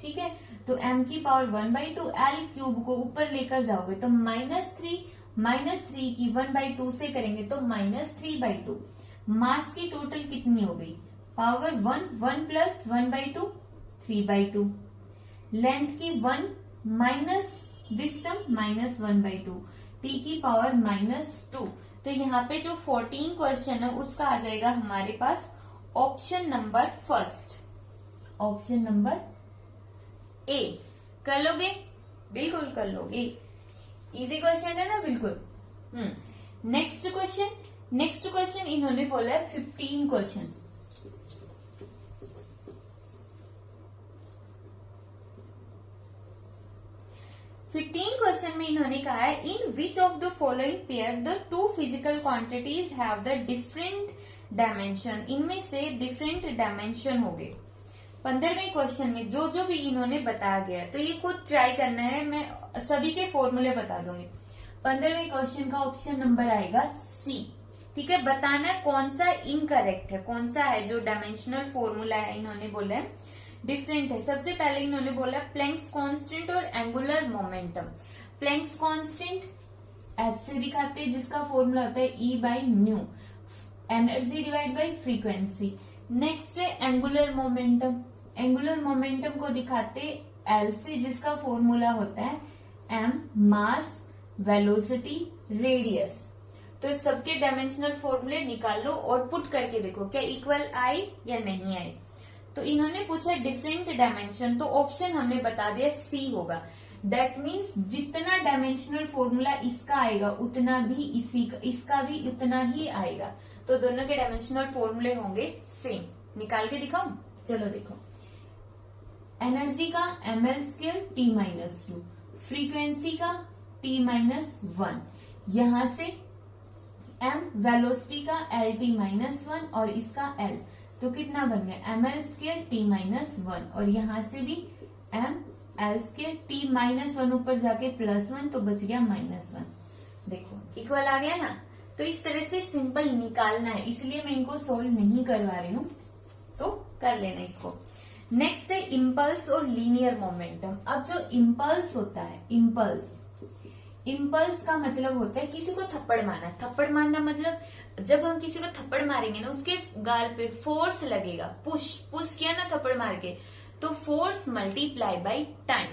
ठीक है, तो m की पावर 1/2, l क्यूब को ऊपर लेकर जाओगे तो -3 की 1/2 से करेंगे तो -3/2। मास की टोटल कितनी हो गई, पावर 1 प्लस 1/2 3/2। लेंथ की 1 माइनस दिस टर्म -1/2, t की पावर -2। तो यहाँ पे जो 14 क्वेश्चन है उसका आ जाएगा हमारे पास option number first, option number A. कर लोगे, बिल्कुल कर लोगे, इजी क्वेश्चन है ना, बिल्कुल। नेक्स्ट क्वेश्चन इन्होंने बोला है 15 क्वेश्चन। 15 क्वेश्चन में इन्होंने कहा है, in which of the following pair the two physical quantities have the different dimension. इनमें से डिफरेंट डायमेंशन हो गए 15वें क्वेश्चन में जो जो भी इन्होंने बताया गया है। तो ये खुद ट्राई करना है, मैं सभी के फॉर्मूले बता दूंगी। 15वें क्वेश्चन का ऑप्शन नंबर आएगा सी। ठीक है, बताना कौन सा इनकरेक्ट है, कौन सा है जो डायमेंशनल फॉर्मूला है इन्होंने बोला है डिफरेंट है। सबसे पहले इन्होंने बोला प्लैंक्स कांस्टेंट और angular momentum. Planck's constant H से दिखाते हैं, जिसका फॉर्मूला होता है E/ν, energy divide by frequency. Next है एंगुलर मोमेंटम। एंगुलर मोमेंटम को दिखाते L से, जिसका फॉर्मूला होता है m, मास, वेलोसिटी, रेडियस। तो सबके डायमेंशनल फॉर्मूले निकाल लो और पुट करके देखो क्या इक्वल आए या नहीं आए। तो इन्होंने पूछा डिफरेंट डायमेंशन, तो ऑप्शन हमने बता दिया सी होगा। दैट मीन्स जितना डायमेंशनल फॉर्मूला इसका आएगा उतना भी इसका भी उतना ही आएगा। तो दोनों के डायमेंशनल फॉर्मूले होंगे सेम। निकाल के दिखाऊं, चलो देखो। एनर्जी का ml² t-2, फ्रीक्वेंसी का t-1, यहां से m वेलोसिटी का lt-1 और इसका l, तो कितना बन गया ml² t-1 और यहां से भी ml² t-1 ऊपर जाके +1 तो बच गया -1। देखो इक्वल आ गया ना। तो इस तरह से सिंपल निकालना है, इसलिए मैं इनको सोल्व नहीं करवा रही हूं, तो कर लेना इसको। नेक्स्ट है इम्पल्स और लीनियर मोमेंटम। अब जो इम्पल्स होता है, इम्पल्स का मतलब होता है किसी को थप्पड़ मारना। थप्पड़ मारना मतलब जब हम किसी को थप्पड़ मारेंगे ना, उसके गाल पे फोर्स लगेगा, पुश किया ना थप्पड़ मार के, तो फोर्स मल्टीप्लाई बाई टाइम।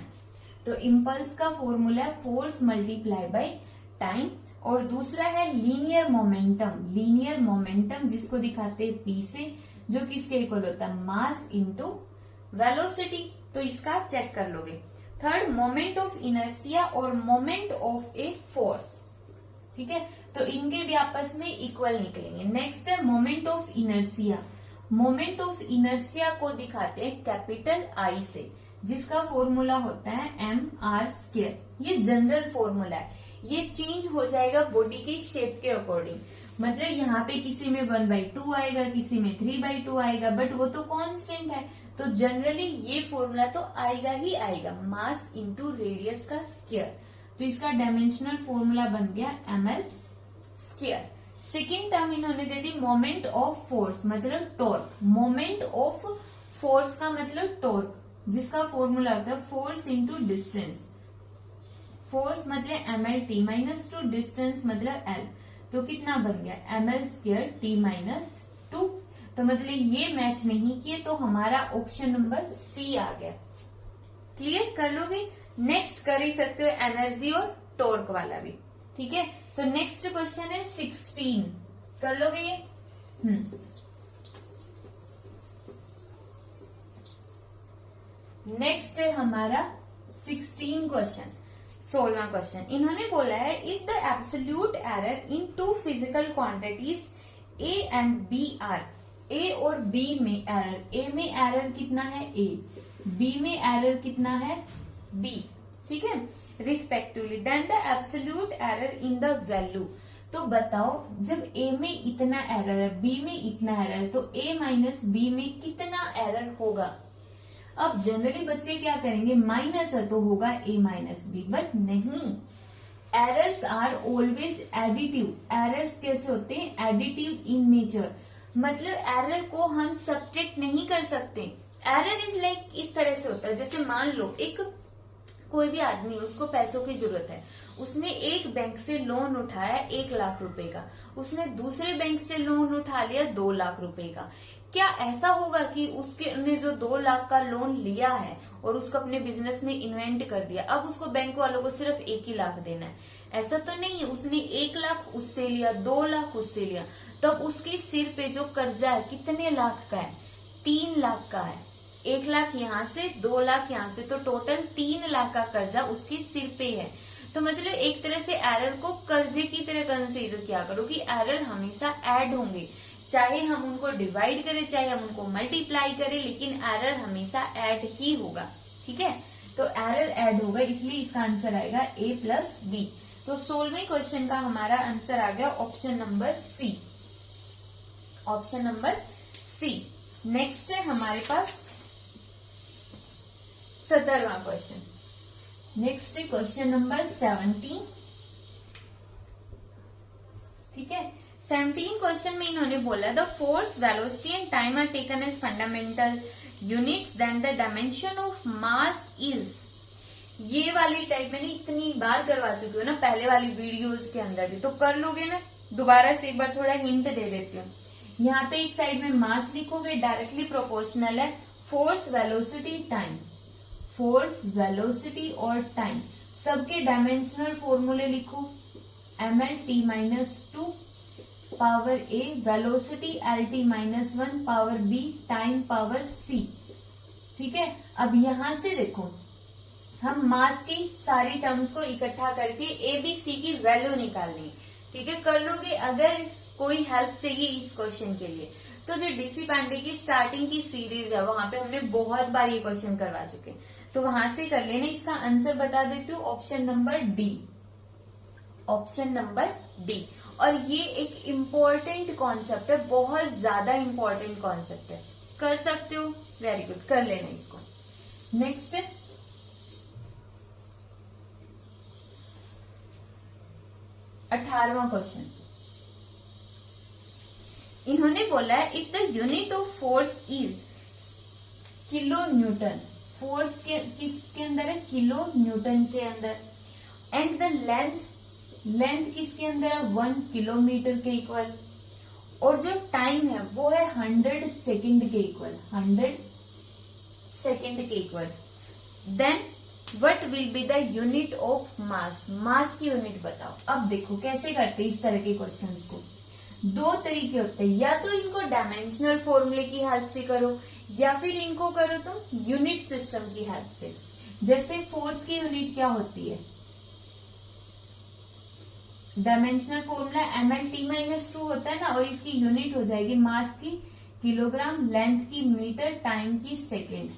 तो इम्पल्स का फॉर्मूला है फोर्स मल्टीप्लाई बाई टाइम। और दूसरा है लीनियर मोमेंटम। लीनियर मोमेंटम जिसको दिखाते हैं P से, जो किसके इक्वल होता है मास इंटू वेलोसिटी। तो इसका चेक कर लोगे। थर्ड मोमेंट ऑफ इनर्सिया और मोमेंट ऑफ ए फोर्स। ठीक है, तो इनके भी आपस में इक्वल निकलेंगे। नेक्स्ट है moment of inertia. Moment of inertia को दिखाते हैं कैपिटल I से, जिसका फॉर्मूला होता है mr²। ये जनरल फॉर्मूला है, ये चेंज हो जाएगा बॉडी की शेप के अकॉर्डिंग। मतलब यहाँ पे किसी में 1/2 आएगा, किसी में 3/2 आएगा, बट वो तो कांस्टेंट है। तो जनरली ये फॉर्मूला तो आएगा ही आएगा, मास इंटू रेडियस का स्क्वायर। तो इसका डायमेंशनल फॉर्मूला बन गया ml²। सेकेंड टर्म इन्होंने दे दी मोमेंट ऑफ फोर्स, मतलब टॉर्क। मोमेंट ऑफ फोर्स का मतलब टॉर्क, जिसका फॉर्मूला होता है फोर्स इंटू डिस्टेंस। फोर्स मतलब mlt-2, डिस्टेंस मतलब l। तो कितना बन गया ml² t-2। तो मतलब ये मैच नहीं किए, तो हमारा ऑप्शन नंबर सी आ गया। क्लियर कर लोगे। नेक्स्ट कर ही सकते हो एनर्जी और टॉर्क वाला भी। ठीक है, तो नेक्स्ट क्वेश्चन है 16। कर लोगे ये। नेक्स्ट है हमारा 16 क्वेश्चन, 16वां क्वेश्चन। इन्होंने बोला है if the absolute error in two physical quantities A and B are. A और बी में एरर, ए में एरर कितना है ए, बी में एरर कितना है बी। ठीक है, respectively, then the absolute error in the value. तो बताओ जब ए में इतना एरर है, बी में इतना एरर है, तो ए माइनस बी में कितना एरर होगा। अब जनरली बच्चे क्या करेंगे, माइनस है तो होगा a माइनस बी, बट नहीं, errors are always additive. Errors कैसे होते हैं, एडिटिव इन नेचर, मतलब एरर को हम सब्ट्रैक्ट नहीं कर सकते। एरर इज लाइक इस तरह से होता है, जैसे मान लो एक कोई भी आदमी, उसको पैसों की जरूरत है, उसने एक बैंक से लोन उठाया 1 लाख रुपए का, उसने दूसरे बैंक से लोन उठा लिया 2 लाख रुपए का। क्या ऐसा होगा कि उसके ने जो 2 लाख का लोन लिया है और उसको अपने बिजनेस में इन्वेंट कर दिया, अब उसको बैंक वालों को सिर्फ 1 ही लाख देना है? ऐसा तो नहीं है। उसने 1 लाख उससे लिया, 2 लाख उससे लिया, तब उसके सिर पे जो कर्जा है कितने लाख का है, 3 लाख का है। 1 लाख यहाँ से, 2 लाख यहाँ से, तो टोटल 3 लाख का कर्जा उसके सिर पे है। तो मतलब एक तरह से एरर को कर्जे की तरह कंसीडर किया करो कि एरर हमेशा ऐड होंगे, चाहे हम उनको डिवाइड करें चाहे हम उनको मल्टीप्लाई करें, लेकिन एरर हमेशा ऐड ही होगा। ठीक है, तो एरर ऐड होगा, इसलिए इसका आंसर आएगा a प्लस बी। तो 16वें क्वेश्चन का हमारा आंसर आ गया option number C, option number C. Next है हमारे पास 17वां क्वेश्चन। नेक्स्ट है क्वेश्चन नंबर 17। ठीक है, 17 क्वेश्चन में इन्होंने बोला the force, velocity and time are taken as fundamental units then the dimension of mass is. ये वाली टाइप मैंने इतनी बार करवा चुकी हूँ ना पहले वाली वीडियोस के अंदर भी, तो कर लोगे ना। दोबारा से एक बार थोड़ा हिंट दे देती हूँ। यहाँ पे एक साइड में मास लिखोगे, डायरेक्टली प्रोपोर्शनल है force, velocity, time. Force, velocity और टाइम सबके डायमेंशनल फॉर्मूले लिखो, ml t minus 2 power a, velocity lt minus 1 power b, time power c। ठीक है, अब यहां से देखो हम मास की सारी टर्म्स को इकट्ठा करके a b c की वैल्यू निकालनी। ठीक है, कर लोगे। अगर कोई हेल्प चाहिए इस क्वेश्चन के लिए तो जो डीसी पांडे की स्टार्टिंग की सीरीज है वहां पे हमने बहुत बार ये क्वेश्चन करवा चुके, तो वहां से कर लेना। इसका आंसर बता देती हूँ, option number D, option number D. और ये एक इम्पोर्टेंट कॉन्सेप्ट है, बहुत ज्यादा इम्पोर्टेंट कॉन्सेप्ट है, कर सकते हो, वेरी गुड, कर लेना इसको। नेक्स्ट 18वां क्वेश्चन। इन्होंने बोला है if the unit of force is kilo newton, force के किसके अंदर है, किलो न्यूटन के अंदर, एंड द लेंथ, लेंथ किसके अंदर है, 1 किलोमीटर के इक्वल, और जो टाइम है वो है 100 सेकेंड के इक्वल, 100 सेकेंड के equal, then what will be the unit of mass, mass की यूनिट बताओ। अब देखो कैसे करते इस तरह के क्वेश्चंस को, दो तरीके होते हैं, या तो इनको डायमेंशनल फॉर्मूले की हेल्प से करो या फिर इनको करो तुम यूनिट सिस्टम की हेल्प से। जैसे फोर्स की यूनिट क्या होती है, dimensional formula ml t minus 2 होता है ना, और इसकी यूनिट हो जाएगी मास की किलोग्राम, लेंथ की मीटर, टाइम की सेकेंड।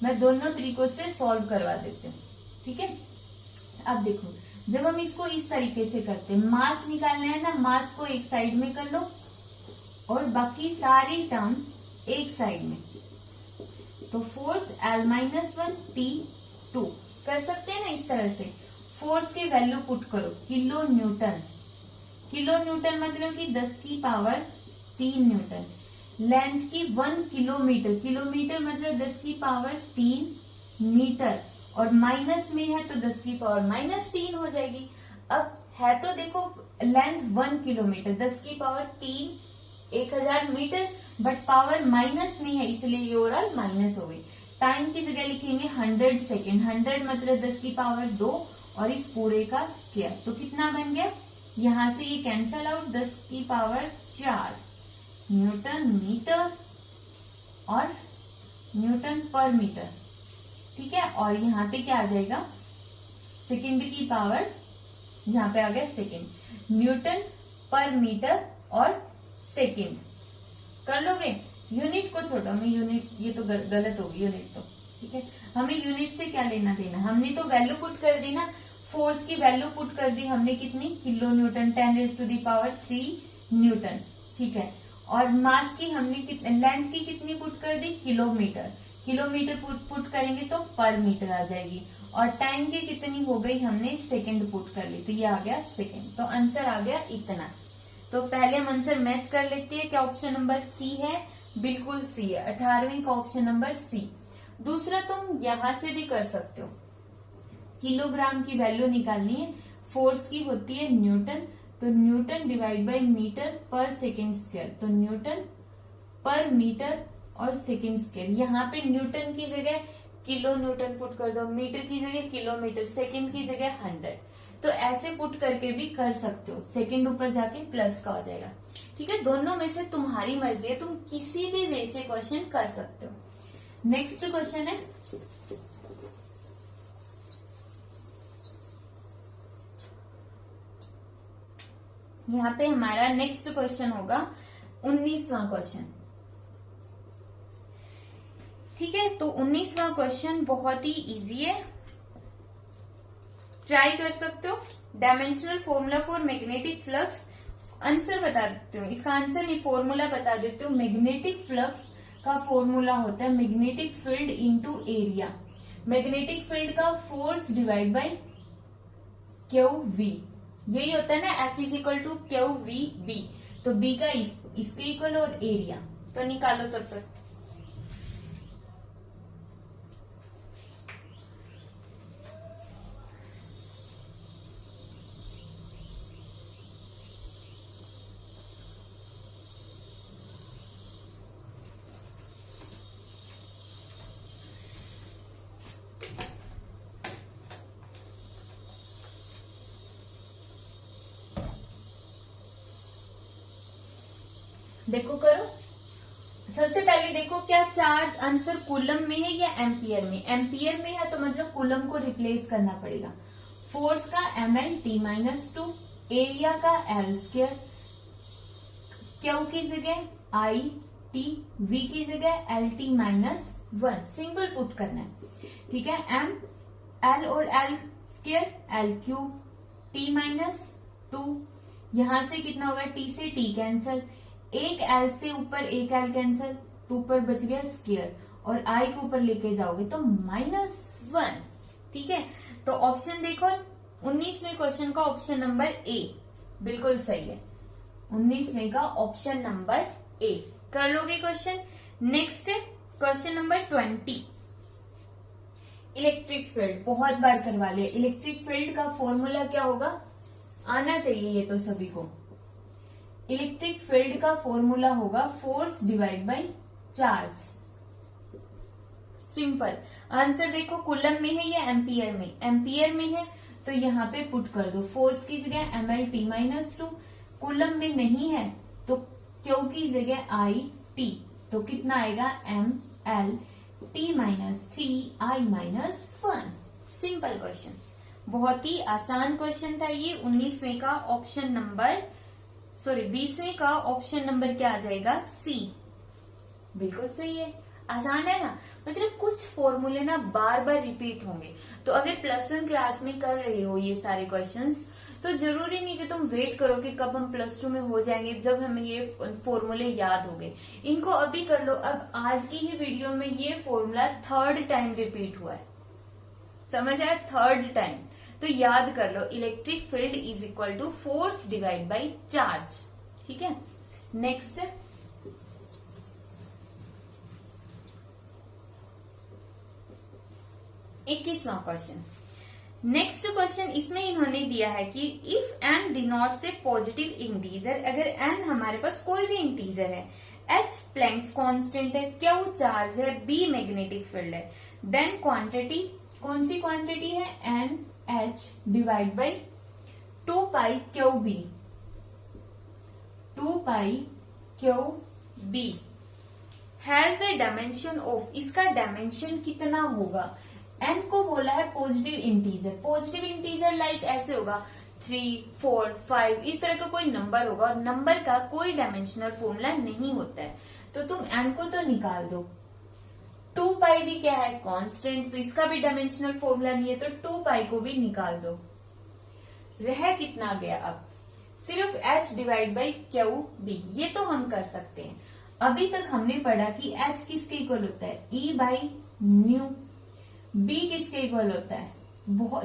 मैं दोनों तरीकों से सॉल्व करवा देती हूँ। ठीक है, अब देखो जब हम इसको इस तरीके से करते हैं, मास निकालना है ना, मास को एक साइड में कर लो और बाकी सारी टर्म एक साइड में, तो फोर्स L माइनस 1 T2 कर सकते हैं ना इस तरह से। फोर्स की वैल्यू पुट करो, किलो न्यूटन, किलो न्यूटन मतलब कि 10 की पावर 3 न्यूटन, लेंथ की 1 किलोमीटर, किलोमीटर मतलब 10 की पावर 3 मीटर, और माइनस में है तो 10 की पावर माइनस 3 हो जाएगी। अब है तो देखो लेंथ 1 किलोमीटर, 10 की power 3 1000 metre, but power minus में है इसलिए ये ओवरऑल माइनस हो गई। टाइम की जगह लिखेंगे 100 सेकेंड, 100 मतलब 10 की पावर 2 और इस पूरे का स्क्वायर, तो कितना बन गया, यहां से ये कैंसल आउट, 10 की पावर 4 न्यूटन मीटर और न्यूटन पर मीटर। ठीक है, और यहाँ पे क्या आ जाएगा, सेकेंड की पावर, यहाँ पे आ गया सेकेंड, न्यूटन पर मीटर और सेकेंड। कर लोगे, यूनिट को छोड़ो, हमें यूनिट्स, ये तो गलत होगी यूनिट तो। ठीक है, हमें यूनिट से क्या लेना देना, हमने तो वैल्यू पुट कर दी ना, फोर्स की वैल्यू पुट कर दी हमने कितनी, किलो न्यूटन, 10⁻³ न्यूटन। ठीक है, और मास की हमने लेंथ की कितनी पुट कर दी, किलोमीटर, किलोमीटर पुट करेंगे तो पर मीटर आ जाएगी, और टाइम की कितनी हो गई, हमने सेकंड पुट कर ली तो ये आ गया सेकंड। तो आंसर आ गया इतना। तो पहले हम आंसर मैच कर लेते हैं। क्या ऑप्शन नंबर सी है? बिल्कुल सी है, 18वीं का ऑप्शन नंबर सी। दूसरा तुम यहां से भी कर सकते हो, किलोग्राम की वैल्यू निकालनी है, फोर्स की होती है न्यूटन, तो न्यूटन डिवाइड बाय मीटर पर सेकेंड स्क्वायर, तो न्यूटन पर मीटर और सेकेंड स्क्वायर। यहाँ पे न्यूटन की जगह किलो न्यूटन पुट कर दो, मीटर की जगह किलोमीटर, सेकेंड की जगह 100। तो ऐसे पुट करके भी कर सकते हो, सेकेंड ऊपर जाके प्लस का हो जाएगा। ठीक है, दोनों में से तुम्हारी मर्जी है, तुम किसी भी वे से क्वेश्चन कर सकते हो। नेक्स्ट क्वेश्चन है, यहाँ पे हमारा नेक्स्ट क्वेश्चन होगा 19वां क्वेश्चन। ठीक है, तो 19वां क्वेश्चन बहुत ही इजी है, ट्राई कर सकते हो। Dimensional formula for magnetic flux, answer बता देते हो, इसका आंसर नहीं फॉर्मूला बता देते हो। मैग्नेटिक फ्लक्स का फॉर्मूला होता है magnetic field into area, magnetic field का force divide by Q V, यही होता है ना, F is equal to Q V B. तो B का इसके इक्वल और एरिया, तो निकालो तब तक। देखो करो, सबसे पहले देखो क्या चार्ज आंसर कूलम में है या एम्पियर में। एम्पियर में है तो मतलब कूलम को रिप्लेस करना पड़ेगा। फोर्स का mL_t-2, एरिया का L², क्यू की जगह I_t, V की जगह L_t-1, सिंपल पुट करना है। ठीक है, M L और L² L3, t-2, यहां से कितना होगा, T से T कैंसल, एक L से ऊपर एक L कैंसल, तो ऊपर बच गया स्क्वायर, और I को ऊपर लेके जाओगे तो -1। ठीक है, तो ऑप्शन देखो 19वें क्वेश्चन का ऑप्शन नंबर ए बिल्कुल सही है। 19वें का ऑप्शन नंबर ए कर लोगे question. Next question number 20, electric field, बहुत बार करवा लिया। इलेक्ट्रिक फील्ड का फॉर्मूला क्या होगा, आना चाहिए ये तो सभी को। इलेक्ट्रिक फील्ड का फॉर्मूला होगा force divide by charge, simple. Answer देखो कूलम में है या एम्पियर में, एम्पियर में है तो यहाँ पे पुट कर दो, फोर्स की जगह mL_t-2, कूलम में नहीं है तो क्यू की जगह I_t, तो कितना आएगा mL_t-3I-1। सिंपल क्वेश्चन, बहुत ही आसान क्वेश्चन था ये। 19वें का ऑप्शन नंबर 20वें का ऑप्शन नंबर क्या आ जाएगा, सी। बिल्कुल सही है, आसान है ना। मतलब कुछ फॉर्मूले ना बार बार रिपीट होंगे, तो अगर +1 क्लास में कर रहे हो ये सारे क्वेश्चंस, तो जरूरी नहीं कि तुम वेट करो कि कब हम +2 में हो जाएंगे जब हमें ये फॉर्मूले याद हो गए। इनको अभी कर लो। अब आज की ही वीडियो में ये फॉर्मूला 3rd टाइम रिपीट हुआ है, समझ आया, 3rd टाइम। तो याद कर लो, electric field is equal to force divide by charge. ठीक है, नेक्स्ट 21वां क्वेश्चन। नेक्स्ट क्वेश्चन इसमें इन्होंने दिया है कि if n denotes a positive integer, अगर n हमारे पास कोई भी इंटीजर है, h प्लैंक्स कांस्टेंट है, q चार्ज है, b मैग्नेटिक फील्ड है, देन क्वांटिटी, कौन सी क्वांटिटी है, NH divide by 2πQB, 2πQB has a dimension of, इसका डायमेंशन कितना होगा। n को बोला है positive integer, positive integer like ऐसे होगा 3, 4, 5, इस तरह का कोई नंबर होगा, और नंबर का कोई डायमेंशनल फॉर्मूला नहीं होता है, तो तुम n को तो निकाल दो। 2π भी क्या है, कांस्टेंट, तो इसका भी डायमेंशनल फॉर्मूला नहीं है, तो 2π को भी निकाल दो। रह कितना गया अब, सिर्फ h डिवाइड बाई QB, ये तो हम कर सकते हैं। अभी तक हमने पढ़ा कि H किसके इक्वल होता है, E बाई न्यू। B किसके इक्वल होता है,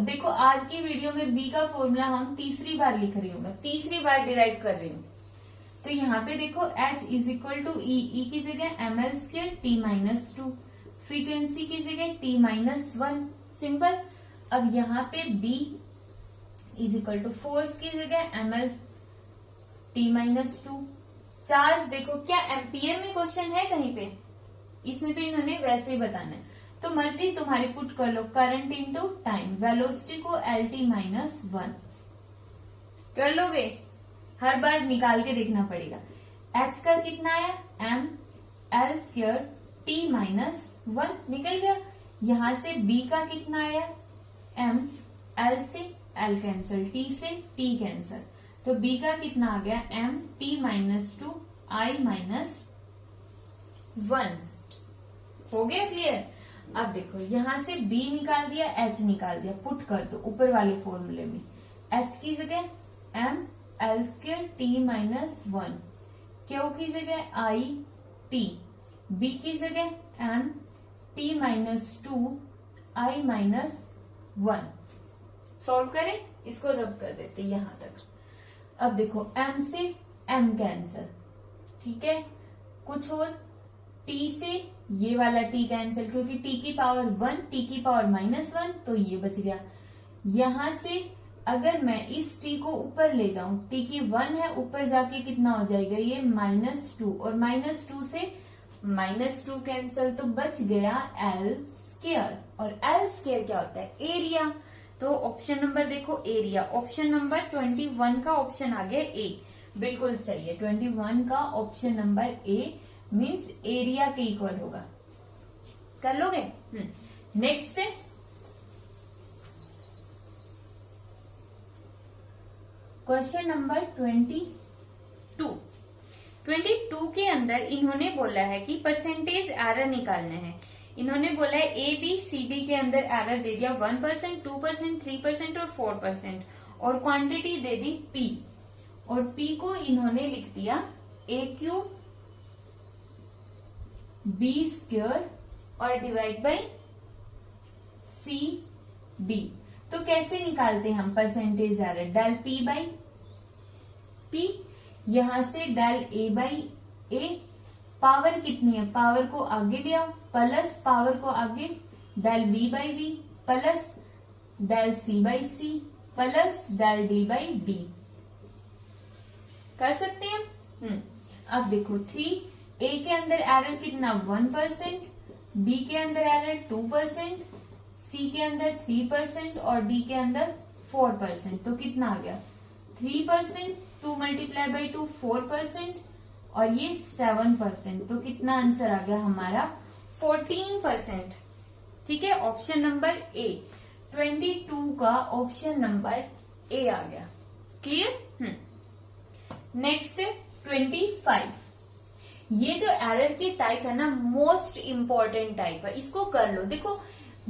देखो आज की वीडियो में B का फॉर्मूला हम तीसरी बार लिख रही हूँ, मैं तीसरी बार डिराइव कर रही हूँ। तो यहाँ पे देखो H इज इक्वल टू ई की जगह ml² T-2, फ्रीक्वेंसी की जगह T-1, सिंपल। अब यहाँ पे B is equal to force की जगह ml T-2। चार्ज देखो, क्या एम्पियर में क्वेश्चन है कहीं पे, इसमें तो इन्होंने वैसे ही बताना है, तो मर्जी तुम्हारी पुट कर लो। करंट इंटू टाइम, वेलोसिटी को LT-1 कर लोगे, हर बार निकाल के देखना पड़ेगा। H का कितना आया, ml² T-1 निकल गया। यहां से B का कितना आया, ml से L कैंसल, T से T कैंसल, तो B का कितना आ गया, MT-2 I-1। हो गया क्लियर। अब देखो यहां से B निकाल दिया, H निकाल दिया, पुट कर दो ऊपर वाले फॉर्मूले में। H की जगह ml² T-1, Q की जगह I-T, B की जगह MT-2 I-1। सॉल्व करें, इसको रब कर देते यहां तक। अब देखो M से M कैंसल, ठीक है, कुछ और T से ये वाला T कैंसल, क्योंकि T की पावर 1, T की पावर -1, तो ये बच गया। यहां से अगर मैं इस T को ऊपर ले जाऊं, T की 1 है, ऊपर जाके कितना हो जाएगा, ये -2, और -2 से -2 कैंसल, तो बच गया L²। और L² क्या होता है, एरिया। तो ऑप्शन नंबर देखो एरिया, ऑप्शन नंबर 21 का ऑप्शन आ गया ए, बिल्कुल सही है। 21 का ऑप्शन नंबर ए मीन्स एरिया के इक्वल होगा। कर लोगे। नेक्स्ट है क्वेश्चन नंबर 22। 22 के अंदर इन्होंने बोला है कि परसेंटेज एरर निकालना है। इन्होंने बोला है ABCD के अंदर एरर दे दिया 1%, 2%, 3% और 4%, और क्वांटिटी दे दी P, और P को इन्होंने लिख दिया A³ B² और डिवाइड बाई CD। तो कैसे निकालते हैं हम percentage error, del P by P, यहां से del A by A, power कितनी है, पावर को आगे लिया, प्लस पावर को आगे del B by B, plus del C by C, plus del D by D। कर सकते हैं। अब देखो 3A के अंदर एरर कितना 1%, B के अंदर एरर 2%, C के अंदर 3% और D के अंदर 4%, तो कितना आ गया 3%, 2 मल्टीप्लाई बाई 2 4%, और ये 7%, तो कितना आंसर आ गया हमारा 14%। ठीक है, ऑप्शन नंबर ए 22 का ऑप्शन नंबर ए आ गया। क्लियर। नेक्स्ट 25। ये जो एरर की टाइप है ना, मोस्ट इंपॉर्टेंट टाइप है, इसको कर लो। देखो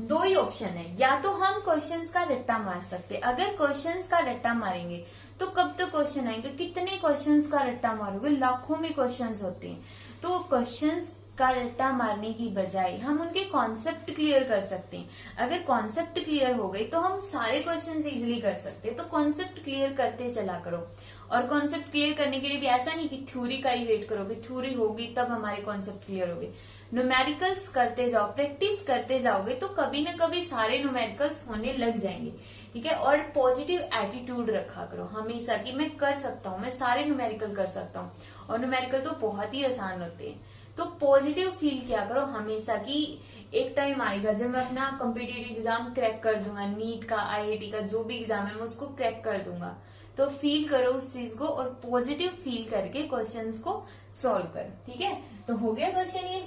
दो ही ऑप्शन है, या तो हम क्वेश्चंस का रट्टा मार सकते, अगर क्वेश्चंस का रट्टा मारेंगे तो कब तक क्वेश्चन आएंगे, कितने क्वेश्चंस का रट्टा मारोगे, लाखों में क्वेश्चंस होते हैं। तो क्वेश्चंस का रट्टा मारने की बजाय हम उनके कॉन्सेप्ट क्लियर कर सकते हैं। अगर कॉन्सेप्ट क्लियर हो गई तो हम सारे क्वेश्चंस इजीली कर सकते हैं। तो कॉन्सेप्ट क्लियर करते चला करो, और कॉन्सेप्ट क्लियर करने के लिए भी ऐसा नहीं कि थ्योरी का ही वेट करोगे, थ्योरी होगी तब हमारे कॉन्सेप्ट क्लियर होंगे। न्यूमेरिकल्स करते जाओ, प्रैक्टिस करते जाओगे तो कभी ना कभी सारे न्यूमेरिकल्स होने लग जाएंगे। ठीक है, और पॉजिटिव एटीट्यूड रखा करो हमेशा कि मैं कर सकता हूँ, मैं सारे न्यूमेरिकल कर सकता हूँ, और न्यूमेरिकल तो बहुत ही आसान होते हैं। तो पॉजिटिव फील किया करो हमेशा कि एक टाइम आएगा जब मैं अपना कॉम्पिटिटिव एग्जाम क्रैक कर दूंगा, नीट का, IIT का, जो भी एग्जाम है मैं उसको क्रैक कर दूंगा। तो फील करो उस चीज को, और पॉजिटिव फील करके क्वेश्चंस को सॉल्व करो। ठीक है, तो हो गया क्वेश्चन ये।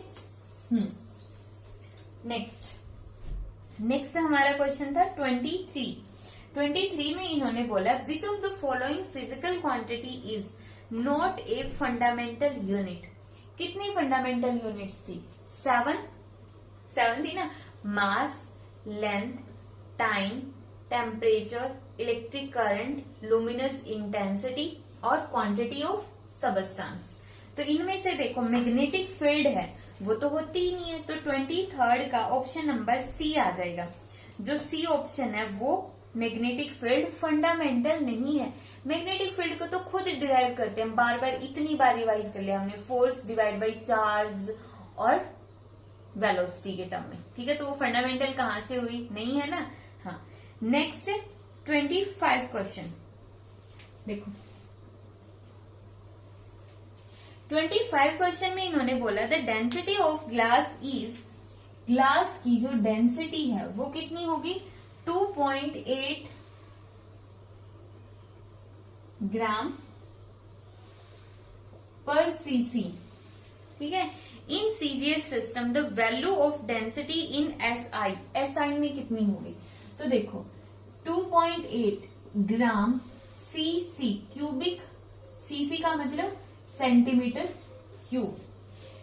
नेक्स्ट हमारा क्वेश्चन था 23 में इन्होंने बोला which of the following physical quantity is not a fundamental unit. कितनी फंडामेंटल यूनिट्स थी, 7 थी ना। Mass, length, time, temperature, electric current, luminous intensity और क्वांटिटी ऑफ सबस्टेंस। तो इनमें से देखो मैग्नेटिक फील्ड है वो तो होती ही नहीं है, तो 23rd का ऑप्शन नंबर सी आ जाएगा। जो सी ऑप्शन है वो मैग्नेटिक फील्ड फंडामेंटल नहीं है। मैग्नेटिक फील्ड को तो खुद डिराइव करते हैं, बार बार इतनी बार रिवाइज कर लिया हमने, फोर्स डिवाइड बाई चार्ज और वेलोसिटी के टर्म में, ठीक है। तो वो फंडामेंटल कहां से हुई, नहीं है ना। हाँ, नेक्स्ट 25 क्वेश्चन देखो। 25 क्वेश्चन में इन्होंने बोला the density of glass is, glass की जो डेंसिटी है वो कितनी होगी, 2.8 ग्राम पर सीसी, ठीक है। In CGS system the value of density in SI, SI में कितनी होगी, तो देखो 2.8 ग्राम सीसी क्यूबिक, सीसी का मतलब सेंटीमीटर क्यूब।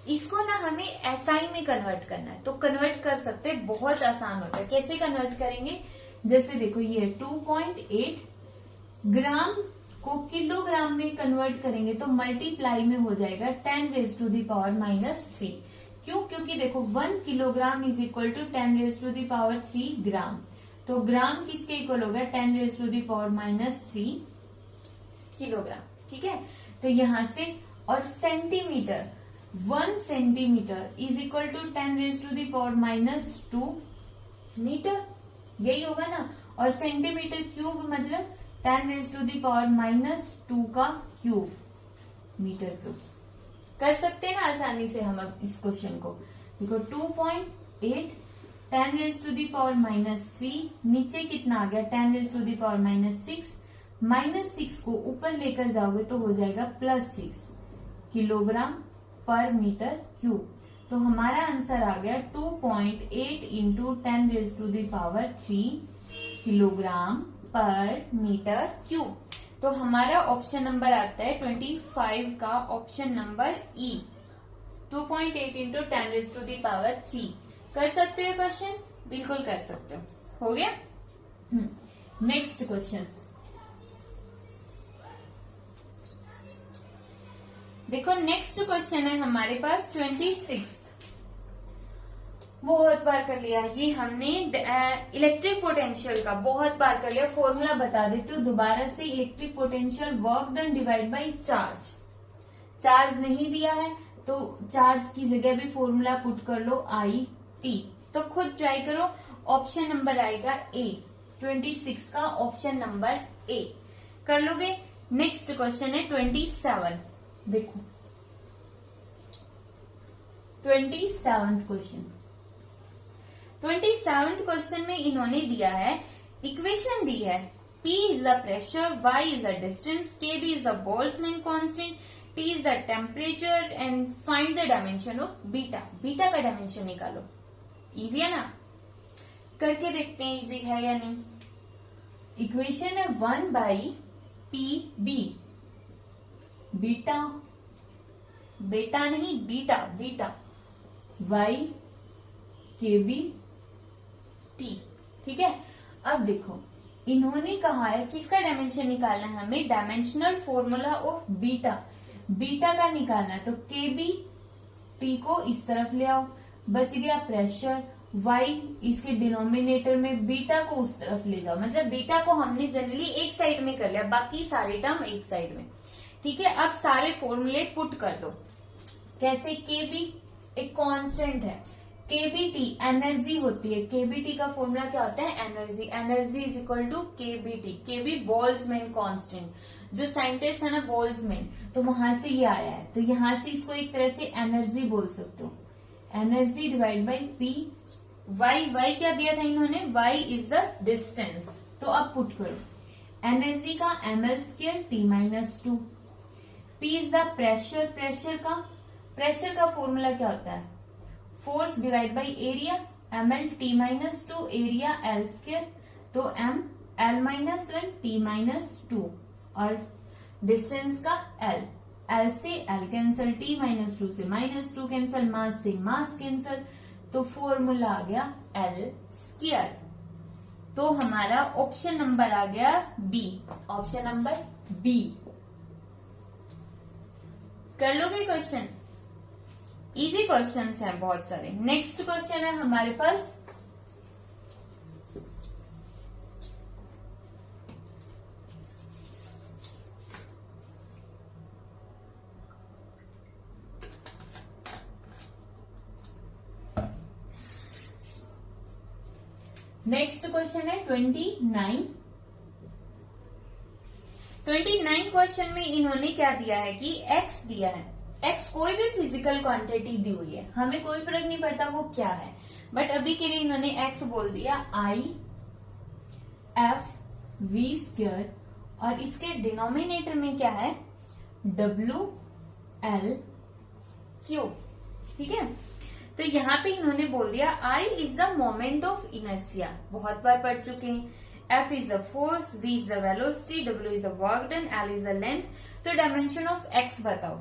इसको ना हमें एसआई में कन्वर्ट करना है, तो कन्वर्ट कर सकते हैं, बहुत आसान होता है। कैसे कन्वर्ट करेंगे, जैसे देखो ये 2.8 ग्राम को किलोग्राम में कन्वर्ट करेंगे तो मल्टीप्लाई में हो जाएगा 10⁻⁻3। क्यों, क्योंकि देखो 1 किलोग्राम इज इक्वल टू 10⁻³ ग्राम, तो ग्राम किसके इक्वल होगा, 10⁻³ किलोग्राम, ठीक है। तो यहां से, और centimetre, 1 centimetre is equal to 10⁻² metre, यही होगा ना। और सेंटीमीटर क्यूब मतलब 10⁻² का क्यूब, मीटर क्यूब। कर सकते हैं ना आसानी से हम अब इस क्वेश्चन को। देखो 2.8 10⁻³ नीचे कितना आ गया, 10⁻⁻6, -6 को ऊपर लेकर जाओगे तो हो जाएगा +6 किलोग्राम पर मीटर क्यूब। तो हमारा आंसर आ गया 2.8 इंटू 10⁻³ किलोग्राम पर मीटर क्यूब। तो हमारा ऑप्शन नंबर आता है 25 का ऑप्शन नंबर ई, 2.8 इंटू 10⁻³ कर सकते हो क्वेश्चन, बिल्कुल कर सकते हो गया। नेक्स्ट क्वेश्चन देखो, नेक्स्ट क्वेश्चन है हमारे पास 26। बहुत बार कर लिया ये हमने, इलेक्ट्रिक पोटेंशियल का बहुत बार कर लिया। फॉर्मूला बता देती हूँ दोबारा से, electric potential work done divide by charge. Charge नहीं दिया है तो चार्ज की जगह भी फॉर्मूला पुट कर लो, आई टी। तो खुद ट्राई करो, ऑप्शन नंबर आएगा ए, 26 का ऑप्शन नंबर ए कर लोगे। नेक्स्ट क्वेश्चन है 27। देखो 27th क्वेश्चन, 27th क्वेश्चन में इन्होंने दिया है, इक्वेशन दी है, P is the pressure, Y is the distance, KB is the Boltzmann constant, T is the temperature and find the dimension of beta. Beta का dimension निकालो। Easy है ना, करके देखते हैं इजी है या नहीं। इक्वेशन है 1/PB, बीटा, बेटा नहीं beta, beta Y KB T, ठीक है। अब देखो इन्होंने कहा है किसका डायमेंशन निकालना है हमें, dimensional formula of beta, beta का निकालना है। तो KB T को इस तरफ ले आओ, बच गया प्रेशर, Y इसके डिनोमिनेटर में, बीटा को उस तरफ ले जाओ, मतलब बीटा को हमने जनरली एक साइड में कर लिया, बाकी सारे टर्म एक साइड में, ठीक है। अब सारे फॉर्मूले पुट कर दो। कैसे, KB एक कांस्टेंट है, KBT एनर्जी होती है, KBT का फॉर्मूला क्या होता है, energy, energy is equal to KBT, KB Boltzmann constant, जो साइंटिस्ट है ना बोल्ट्जमैन, तो वहां से ये आया है, तो यहां से इसको एक तरह से एनर्जी बोल सकते हो, energy divide by P। Y क्या दिया था इन्होंने, Y इज द डिस्टेंस, तो अब पुट करो, एनर्जी का ml² T-2, P is the pressure, pressure का फॉर्मूला क्या होता है, force divide by area, ml T-2 area L², तो m L-1 T-2 और डिस्टेंस का L, L से L कैंसल, T-2 से -2 कैंसल, मास से मास कैंसल, तो फॉर्मूला आ गया L²। तो हमारा ऑप्शन नंबर आ गया बी, ऑप्शन नंबर बी कर लोगे क्वेश्चन? इजी क्वेश्चंस हैं बहुत सारे। नेक्स्ट क्वेश्चन है हमारे पास नेक्स्ट क्वेश्चन है 29। 29 क्वेश्चन में इन्होंने क्या दिया है कि x दिया है। x कोई भी फिजिकल क्वांटिटी दी हुई है, हमें कोई फर्क नहीं पड़ता वो क्या है, बट अभी के लिए इन्होंने x बोल दिया I f v स्क्वायर, और इसके डिनोमिनेटर में क्या है w l क्यूब। ठीक है, तो यहाँ पे इन्होंने बोल दिया I is the moment of inertia, बहुत बार पढ़ चुके हैं। F is the force, V is the velocity, W is the work done, L is the length. तो डायमेंशन ऑफ X बताओ,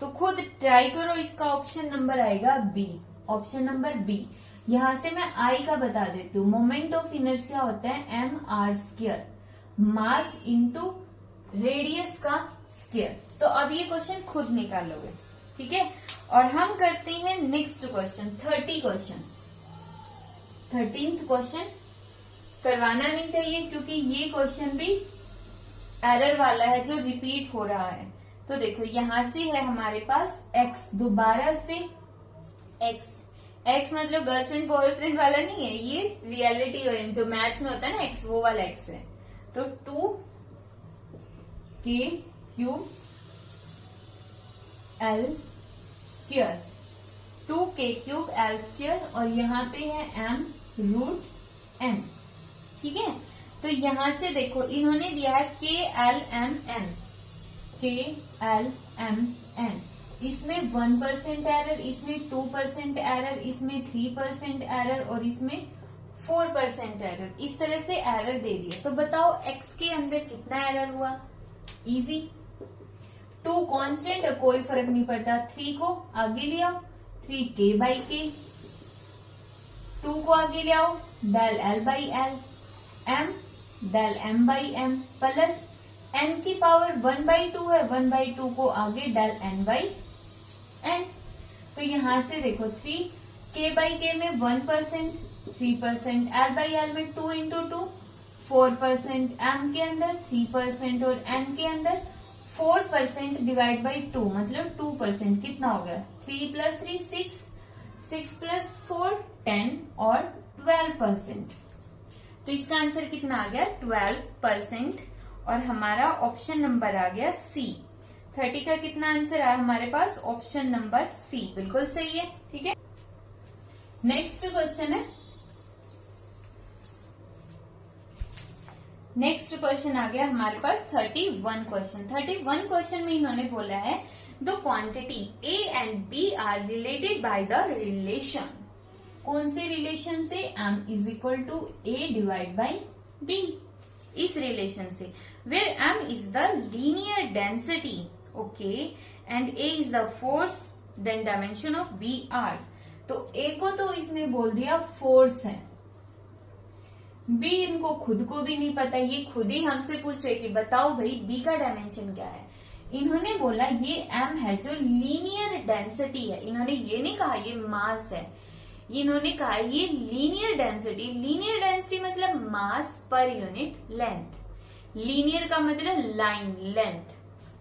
तो खुद ट्राई करो, इसका ऑप्शन नंबर आएगा B, ऑप्शन नंबर B। यहां से मैं I का बता देती हूँ। मोमेंट ऑफ इनर्सिया होता है mr square, mass into radius का स्क्वायर। तो अब ये क्वेश्चन खुद निकालोगे, ठीक है। और हम करते हैं next question 30 question. 13th question करवाना नहीं चाहिए क्योंकि ये क्वेश्चन भी एरर वाला है जो रिपीट हो रहा है। तो देखो यहां से है हमारे पास x, दोबारा से x मतलब गर्लफ्रेंड बॉयफ्रेंड वाला नहीं है, ये रियलिटी जो मैथ्स में होता है ना x, वो वाला x है। तो 2k cube l square, 2k cube l square, और यहाँ पे है m रूट n। ठीक है, तो यहां से देखो इन्होंने दिया है k l m n, k l m n, इसमें 1% एरर, इसमें 2% एरर, इसमें 3% एरर, और इसमें 4% एरर। इस तरह से एरर दे दिए। तो बताओ x के अंदर कितना एरर हुआ? इजी, 2 कांस्टेंट, कोई फर्क नहीं पड़ता। 3 को आगे ले आओ, 3k बाई k, 2 को आगे ले आओ, del l by l, m del m by m, plus n की पावर 1/2 है, 1/2 को आगे डेल n बाई n। तो यहां से देखो 3k बाई k में 1%, 3%, l बाई l में 2 इंटू 2, 4%, m के अंदर 3%, और n के अंदर 4% डिवाइड बाई 2 मतलब 2%। कितना हो गया? 3 प्लस 3 6, 6 प्लस 4 10, और 12%। तो इसका आंसर कितना आ गया? 12%, और हमारा ऑप्शन नंबर आ गया C। 30 का कितना आंसर आया हमारे पास? ऑप्शन नंबर C, बिल्कुल सही है। ठीक है, नेक्स्ट क्वेश्चन है, नेक्स्ट क्वेश्चन आ गया हमारे पास 31 क्वेश्चन। 31 क्वेश्चन में इन्होंने बोला है the quantity A and B are related by the relation. कौन से रिलेशन से? M is equal to A divide by B, इस रिलेशन से, where M is the linear density, okay, and A is the force, then dimension of B are. तो A को तो इसने बोल दिया फोर्स है, B इनको खुद को भी नहीं पता, ये खुद ही हमसे पूछ रहे कि बताओ भाई B का डायमेंशन क्या है। इन्होंने बोला ये M है जो लीनियर डेंसिटी है, इन्होंने ये नहीं कहा ये मास है, इन्होंने कहा ये लीनियर डेंसिटी। लीनियर डेंसिटी मतलब मास पर यूनिट लेंथ, लीनियर का मतलब लाइन लेंथ,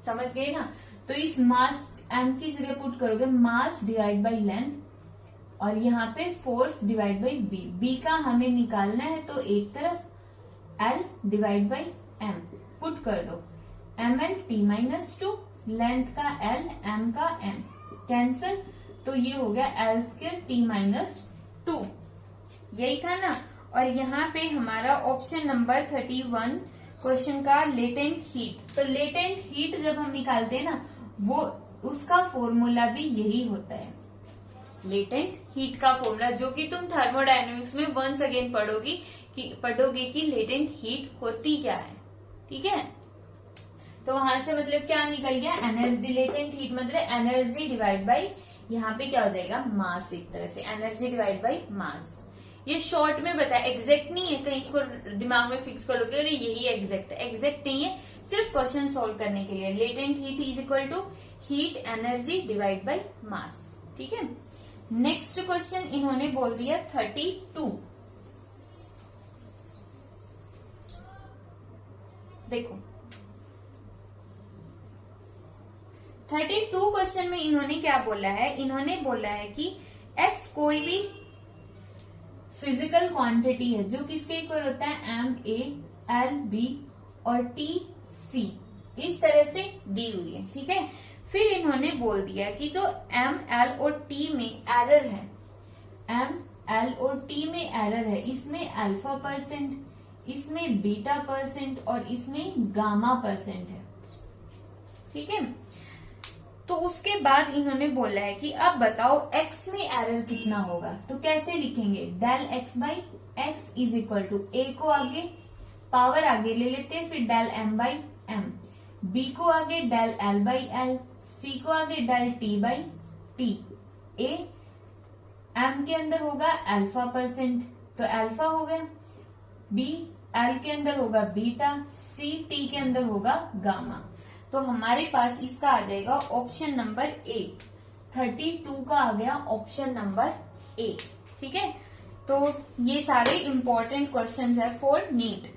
समझ गए ना। तो इस मास M की जगह पुट करोगे मास डिवाइड बाई लेंथ, और यहाँ पे फोर्स डिवाइड बाई B का हमें निकालना है, तो एक तरफ L divide by M put कर दो, ml t माइनस 2, लेंथ का L, M का M कैंसल, तो ये हो गया L स्क्वायर t माइनस 2, यही था ना। और यहाँ पे हमारा ऑप्शन नंबर 31 क्वेश्चन का लेटेंट हीट। तो लेटेंट हीट जब हम निकालते हैं ना, वो उसका फॉर्मूला भी यही होता है, लेटेंट हीट का फॉर्मूला, जो कि तुम थर्मोडायनेमिक्स में वंस अगेन पढ़ोगे कि लेटेंट हीट होती क्या है। ठीक है, तो वहां से मतलब क्या निकल गया? एनर्जी। लेटेंट हीट मतलब एनर्जी डिवाइड बाई, यहाँ पे क्या हो जाएगा? मास। एक तरह से एनर्जी डिवाइड बाई मास। ये शॉर्ट में बताया, एग्जैक्ट नहीं है, कहीं इसको दिमाग में फिक्स कर लोगे अरे यही एग्जैक्ट है, एग्जैक्ट नहीं है, सिर्फ क्वेश्चन सॉल्व करने के लिए। Latent heat is equal to heat energy divide by mass. ठीक है, नेक्स्ट क्वेश्चन इन्होंने बोल दिया 32। देखो 32 क्वेश्चन में इन्होंने क्या बोला है, इन्होंने बोला है कि x कोई भी फिजिकल क्वांटिटी है जो किसके इक्वल होता है, एम ए एल बी और टी सी, इस तरह से दी हुई है। ठीक है, फिर इन्होंने बोल दिया कि जो एम एल और टी में एरर है, एम एल और टी में एरर है, इसमें अल्फा %, इसमें बीटा % और इसमें गामा % है। ठीक है, तो उसके बाद इन्होंने बोला है कि अब बताओ x में एरर कितना होगा, तो कैसे लिखेंगे, del x by X is equal to a को आगे पावर आगे ले लेते हैं, फिर del m by M, b को आगे del l by L, c को आगे del t by T. a m के अंदर होगा अल्फा %, तो अल्फा हो गया, b l के अंदर होगा बीटा, c t के अंदर होगा गामा। तो हमारे पास इसका आ जाएगा ऑप्शन नंबर ए, 32 का आ गया ऑप्शन नंबर ए। ठीक है, तो ये सारे इंपॉर्टेंट क्वेश्चंस है फॉर नीट।